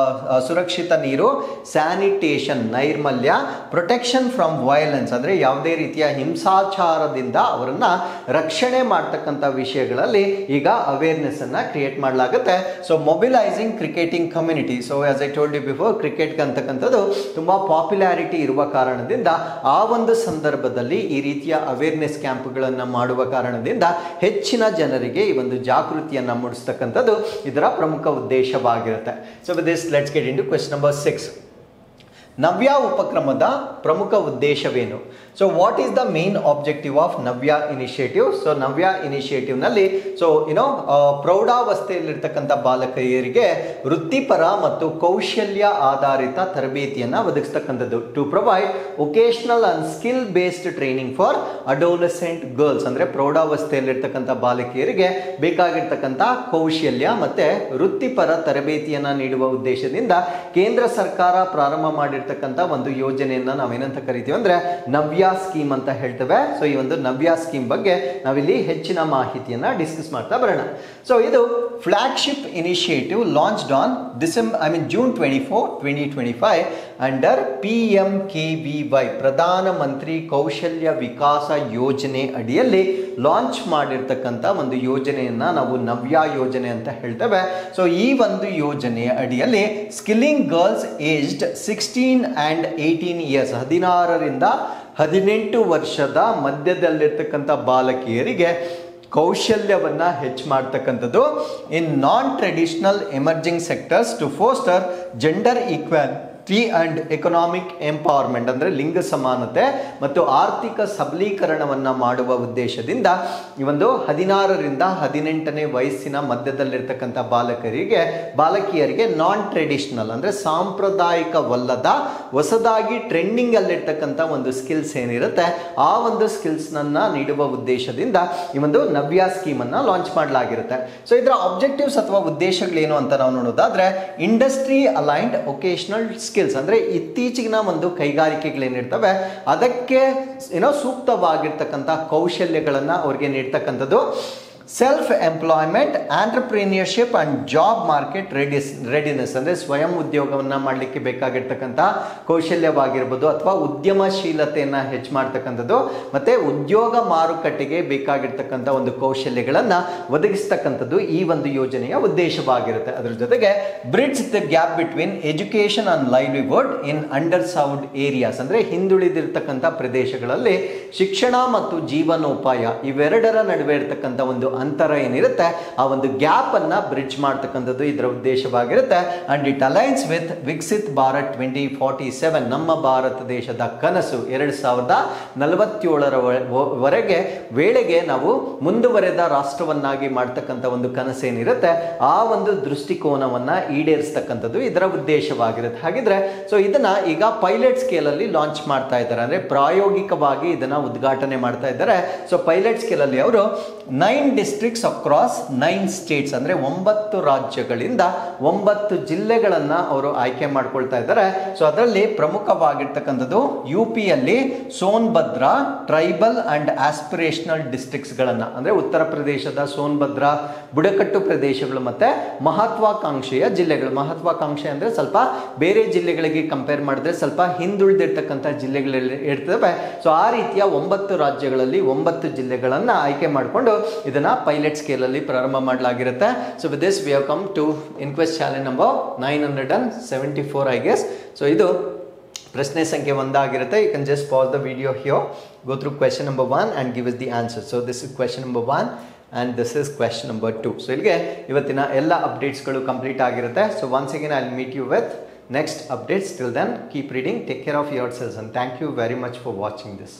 ಸುರಕ್ಷಿತ ನೀರು, ಸ್ಯಾನಿಟೇಷನ್ ನೈರ್ಮಲ್ಯ, ಪ್ರೊಟೆಕ್ಷನ್ ಫ್ರಮ್ ವೈಲೆನ್ಸ್ ಅಂದರೆ ಯಾವುದೇ ರೀತಿಯ ಹಿಂಸಾಚಾರದಿಂದ ಅವರನ್ನು ರಕ್ಷಣೆ ಮಾಡ್ತಕ್ಕಂಥ ವಿಷಯಗಳಲ್ಲಿ ಈಗ ಅವೇರ್ನೆಸ್ ಅನ್ನು ಕ್ರಿಯೇಟ್ ಮಾಡಲಾಗುತ್ತೆ. So mobilising cricketing community. So as I told you before, cricket ಅಂತಕ್ಕಂಥದ್ದು ತುಂಬ ಪಾಪ್ಯುಲಾರಿಟಿ ಇರುವ ಕಾರಣದಿಂದ ಆ ಒಂದು ಸಂದರ್ಭದಲ್ಲಿ ಈ ರೀತಿಯ ಅವೇರ್ನೆಸ್ ಕ್ಯಾಂಪ್ಗಳನ್ನು ಮಾಡುವ ಕಾರಣದಿಂದ ಹೆಚ್ಚಿನ ಜನರಿಗೆ ಈ ಒಂದು ಜಾಗೃತಿಯನ್ನು ಮೂಡಿಸ್ತಕ್ಕಂಥದ್ದು ಇದರ ಪ್ರಮುಖ ಉದ್ದೇಶವಾಗಿರುತ್ತೆ. So with this let's get into question number 6. Navya ಉಪಕ್ರಮದ ಪ್ರಮುಖ ಉದ್ದೇಶವೇನು? So what is the main objective of Navya initiative? So Navya ಇನಿಷಿಯೇಟಿವ್ನಲ್ಲಿ ಪ್ರೌಢಾವಸ್ಥೆಯಲ್ಲಿರ್ತಕ್ಕಂಥ ಬಾಲಕಿಯರಿಗೆ ವೃತ್ತಿಪರ ಮತ್ತು ಕೌಶಲ್ಯ ಆಧಾರಿತ ತರಬೇತಿಯನ್ನು ಒದಗಿಸ್ತಕ್ಕಂಥದ್ದು. To provide vocational and skill based training for adolescent girls, ಅಂದರೆ ಪ್ರೌಢಾವಸ್ಥೆಯಲ್ಲಿರ್ತಕ್ಕಂಥ ಬಾಲಕಿಯರಿಗೆ ಬೇಕಾಗಿರ್ತಕ್ಕಂಥ ಕೌಶಲ್ಯ ಮತ್ತು ವೃತ್ತಿಪರ ತರಬೇತಿಯನ್ನು ನೀಡುವ ಉದ್ದೇಶದಿಂದ ಕೇಂದ್ರ ಸರ್ಕಾರ ಪ್ರಾರಂಭ ಮಾಡಿರ್ತಕ್ಕಂಥ ಒಂದು ಯೋಜನೆಯನ್ನು ನಾವೇನಂತ ಕರಿತೀವಿ ಅಂದರೆ ನವ್ಯ ಸ್ಕೀಮ್ ಅಂತ ಹೇಳ್ತೇವೆ. ಸೊ ಈ ಒಂದು ನವ್ಯ ಸ್ಕೀಮ್ ಬಗ್ಗೆ ನಾವಿಲ್ಲಿ ಹೆಚ್ಚಿನ ಮಾಹಿತಿಯನ್ನು ಡಿಸ್ಕಸ್ ಮಾಡ್ತಾ ಬರೋಣ. ಸೊ ಇದು flagship initiative launched on June 24, 2025 under PMKVY Pradhan Mantri ಕೌಶಲ್ಯ ವಿಕಾಸ ಯೋಜನೆ ಅಡಿಯಲ್ಲಿ ಲಾಂಚ್ ಮಾಡಿರ್ತಕ್ಕಂಥ ಒಂದು ಯೋಜನೆಯನ್ನು ನಾವು ನವ್ಯ ಯೋಜನೆ ಅಂತ ಹೇಳ್ತೇವೆ. ಸೊ ಈ ಒಂದು ಯೋಜನೆಯ ಅಡಿಯಲ್ಲಿ skilling girls aged 16 and 18 years 16ರಿಂದ 18 ವರ್ಷದ ಮಧ್ಯದಲ್ಲಿರ್ತಕ್ಕಂಥ ಬಾಲಕಿಯರಿಗೆ ಕೌಶಲ್ಯವನ್ನು ಹೆಚ್ಚು ಮಾಡ್ತಕ್ಕಂಥದ್ದು in non traditional emerging sectors to foster gender equality and economic empowerment, ಅಂದರೆ ಲಿಂಗ ಸಮಾನತೆ ಮತ್ತು ಆರ್ಥಿಕ ಸಬಲೀಕರಣವನ್ನು ಮಾಡುವ ಉದ್ದೇಶದಿಂದ ಈ ಒಂದು 16ರಿಂದ 18ನೇ ವಯಸ್ಸಿನ ಮಧ್ಯದಲ್ಲಿರ್ತಕ್ಕಂಥ ಬಾಲಕಿಯರಿಗೆ ನಾನ್ ಟ್ರೆಡಿಷನಲ್ ಅಂದರೆ ಸಾಂಪ್ರದಾಯಿಕವಲ್ಲದ ಹೊಸದಾಗಿ ಟ್ರೆಂಡಿಂಗ್ ಅಲ್ಲಿರ್ತಕ್ಕಂಥ ಒಂದು ಸ್ಕಿಲ್ಸ್ ಏನಿರುತ್ತೆ ಆ ಒಂದು ಸ್ಕಿಲ್ಸ್ನನ್ನು ನೀಡುವ ಉದ್ದೇಶದಿಂದ ಈ ಒಂದು ನವ್ಯ ಸ್ಕೀಮನ್ನು ಲಾಂಚ್ ಮಾಡಲಾಗಿರುತ್ತೆ. ಸೊ ಇದರ ಆಬ್ಜೆಕ್ಟಿವ್ಸ್ ಅಥವಾ ಉದ್ದೇಶಗಳೇನು ಅಂತ ನಾವು ನೋಡೋದಾದ್ರೆ, ಇಂಡಸ್ಟ್ರಿ ಅಲೈನ್ಡ್ ವೊಕೇಶನಲ್ ಸ್ಕಿಲ್ಸ್ ಅಂದರೆ ಇತ್ತೀಚಿನ ಒಂದು ಕೈಗಾರಿಕೆಗಳೇನಿರ್ತವೆ ಅದಕ್ಕೆ ಸೂಕ್ತವಾಗಿರ್ತಕ್ಕಂಥ ಕೌಶಲ್ಯಗಳನ್ನು ಅವ್ರಿಗೆ ನೀಡ್ತಕ್ಕಂಥದ್ದು. Self employment, entrepreneurship and job market readiness ಅಂದರೆ ಸ್ವಯಂ ಉದ್ಯೋಗವನ್ನು ಮಾಡಲಿಕ್ಕೆ ಬೇಕಾಗಿರ್ತಕ್ಕಂಥ ಕೌಶಲ್ಯವಾಗಿರ್ಬೋದು ಅಥವಾ ಉದ್ಯಮಶೀಲತೆಯನ್ನು ಹೆಚ್ಚು ಮಾಡ್ತಕ್ಕಂಥದ್ದು ಮತ್ತು ಉದ್ಯೋಗ ಮಾರುಕಟ್ಟೆಗೆ ಬೇಕಾಗಿರ್ತಕ್ಕಂಥ ಒಂದು ಕೌಶಲ್ಯಗಳನ್ನು ಒದಗಿಸ್ತಕ್ಕಂಥದ್ದು ಈ ಒಂದು ಯೋಜನೆಯ ಉದ್ದೇಶವಾಗಿರುತ್ತೆ. ಅದರ ಜೊತೆಗೆ bridge the gap between education and livelihood in under served areas ಅಂದರೆ ಹಿಂದುಳಿದಿರ್ತಕ್ಕಂಥ ಪ್ರದೇಶಗಳಲ್ಲಿ ಶಿಕ್ಷಣ ಮತ್ತು ಜೀವನೋಪಾಯ ಇವೆರಡರ ನಡುವೆ ಇರತಕ್ಕಂಥ ಒಂದು ಅಂತರ ಏನಿರುತ್ತೆ ಆ ಒಂದು ಗ್ಯಾಪ್ ಅನ್ನ ಬ್ರಿಡ್ಜ್ ಮಾಡ್ತಕ್ಕಂಥದ್ದು ಇದರ ಉದ್ದೇಶವಾಗಿರುತ್ತೆ. And it aligns with Viksit Bharat 2047 ನಮ್ಮ ಭಾರತ ದೇಶದ ಕನಸು 2047 ವೇಳೆಗೆ ನಾವು ಮುಂದುವರೆದ ರಾಷ್ಟ್ರವನ್ನಾಗಿ ಮಾಡ್ತಕ್ಕಂಥ ಒಂದು ಕನಸೇನಿರುತ್ತೆ ಆ ಒಂದು ದೃಷ್ಟಿಕೋನವನ್ನ ಈಡೇರಿಸ್ತಕ್ಕಂಥದ್ದು ಇದರ ಉದ್ದೇಶವಾಗಿರುತ್ತೆ. ಹಾಗಿದ್ರೆ ಸೊ ಇದನ್ನ ಈಗ ಪೈಲಟ್ ಸ್ಕೇಲ್ ಅಲ್ಲಿ ಲಾಂಚ್ ಮಾಡ್ತಾ ಇದ್ದಾರೆ, ಅಂದ್ರೆ ಪ್ರಾಯೋಗಿಕವಾಗಿ ಇದನ್ನ ಉದ್ಘಾಟನೆ ಮಾಡ್ತಾ ಇದ್ದಾರೆ. ಸೊ ಪೈಲಟ್ ಸ್ಕೇಲ್ ಅಲ್ಲಿ ಅವರು 9 districts across 9 states ಅಂದರೆ 9 ರಾಜ್ಯಗಳಿಂದ 9 ಜಿಲ್ಲೆಗಳನ್ನ ಅವರು ಆಯ್ಕೆ ಮಾಡ್ಕೊಳ್ತಾ ಇದ್ದಾರೆ. ಸೊ ಅದರಲ್ಲಿ ಪ್ರಮುಖವಾಗಿರ್ತಕ್ಕಂಥದ್ದು UPಯಲ್ಲಿ ಸೋನ್ಭದ್ರಾ ಟ್ರೈಬಲ್ ಅಂಡ್ ಆಸ್ಪಿರೇಷನಲ್ ಡಿಸ್ಟ್ರಿಕ್ಟ್ಸ್ಗಳನ್ನ ಅಂದರೆ ಉತ್ತರ ಪ್ರದೇಶದ ಸೋನ್ಭದ್ರಾ ಬುಡಕಟ್ಟು ಪ್ರದೇಶಗಳು ಮತ್ತೆ ಮಹತ್ವಾಕಾಂಕ್ಷೆಯ ಜಿಲ್ಲೆಗಳು. ಮಹತ್ವಾಕಾಂಕ್ಷೆ ಅಂದರೆ ಸ್ವಲ್ಪ ಬೇರೆ ಜಿಲ್ಲೆಗಳಿಗೆ ಕಂಪೇರ್ ಮಾಡಿದ್ರೆ ಸ್ವಲ್ಪ ಹಿಂದುಳಿದಿರ್ತಕ್ಕಂಥ ಜಿಲ್ಲೆಗಳಲ್ಲಿ ಇರ್ತವೆ. ಸೊ ಆ ರೀತಿಯ 9 ರಾಜ್ಯಗಳಲ್ಲಿ 9 ಜಿಲ್ಲೆಗಳನ್ನ ಆಯ್ಕೆ ಮಾಡಿಕೊಂಡು ಇದನ್ನ ಪೈಲಟ್ ಸ್ಕೇಲ್ ಅಲ್ಲಿ ಪ್ರಾರಂಭ ಮಾಡಲಾಗಿರುತ್ತೆ. So with this we have come to inquest challenge number 974 I guess. So ಇದು ಪ್ರಶ್ನೆ ಸಂಖ್ಯೆ 1 ಆಗಿರುತ್ತೆ. You can just pause the video here, go through question number 1 and give us the answer. So this is question number 1 and this is question number 2. So ಇಲ್ಲಿಗೆ ಇವತ್ತಿನ ಎಲ್ಲ ಅಪ್ಡೇಟ್ಸ್ಗಳು complete ಆಗಿರುತ್ತೆ. So once again I'll meet you with next updates. Till then keep reading, take care of yourselves and thank you very much for watching this.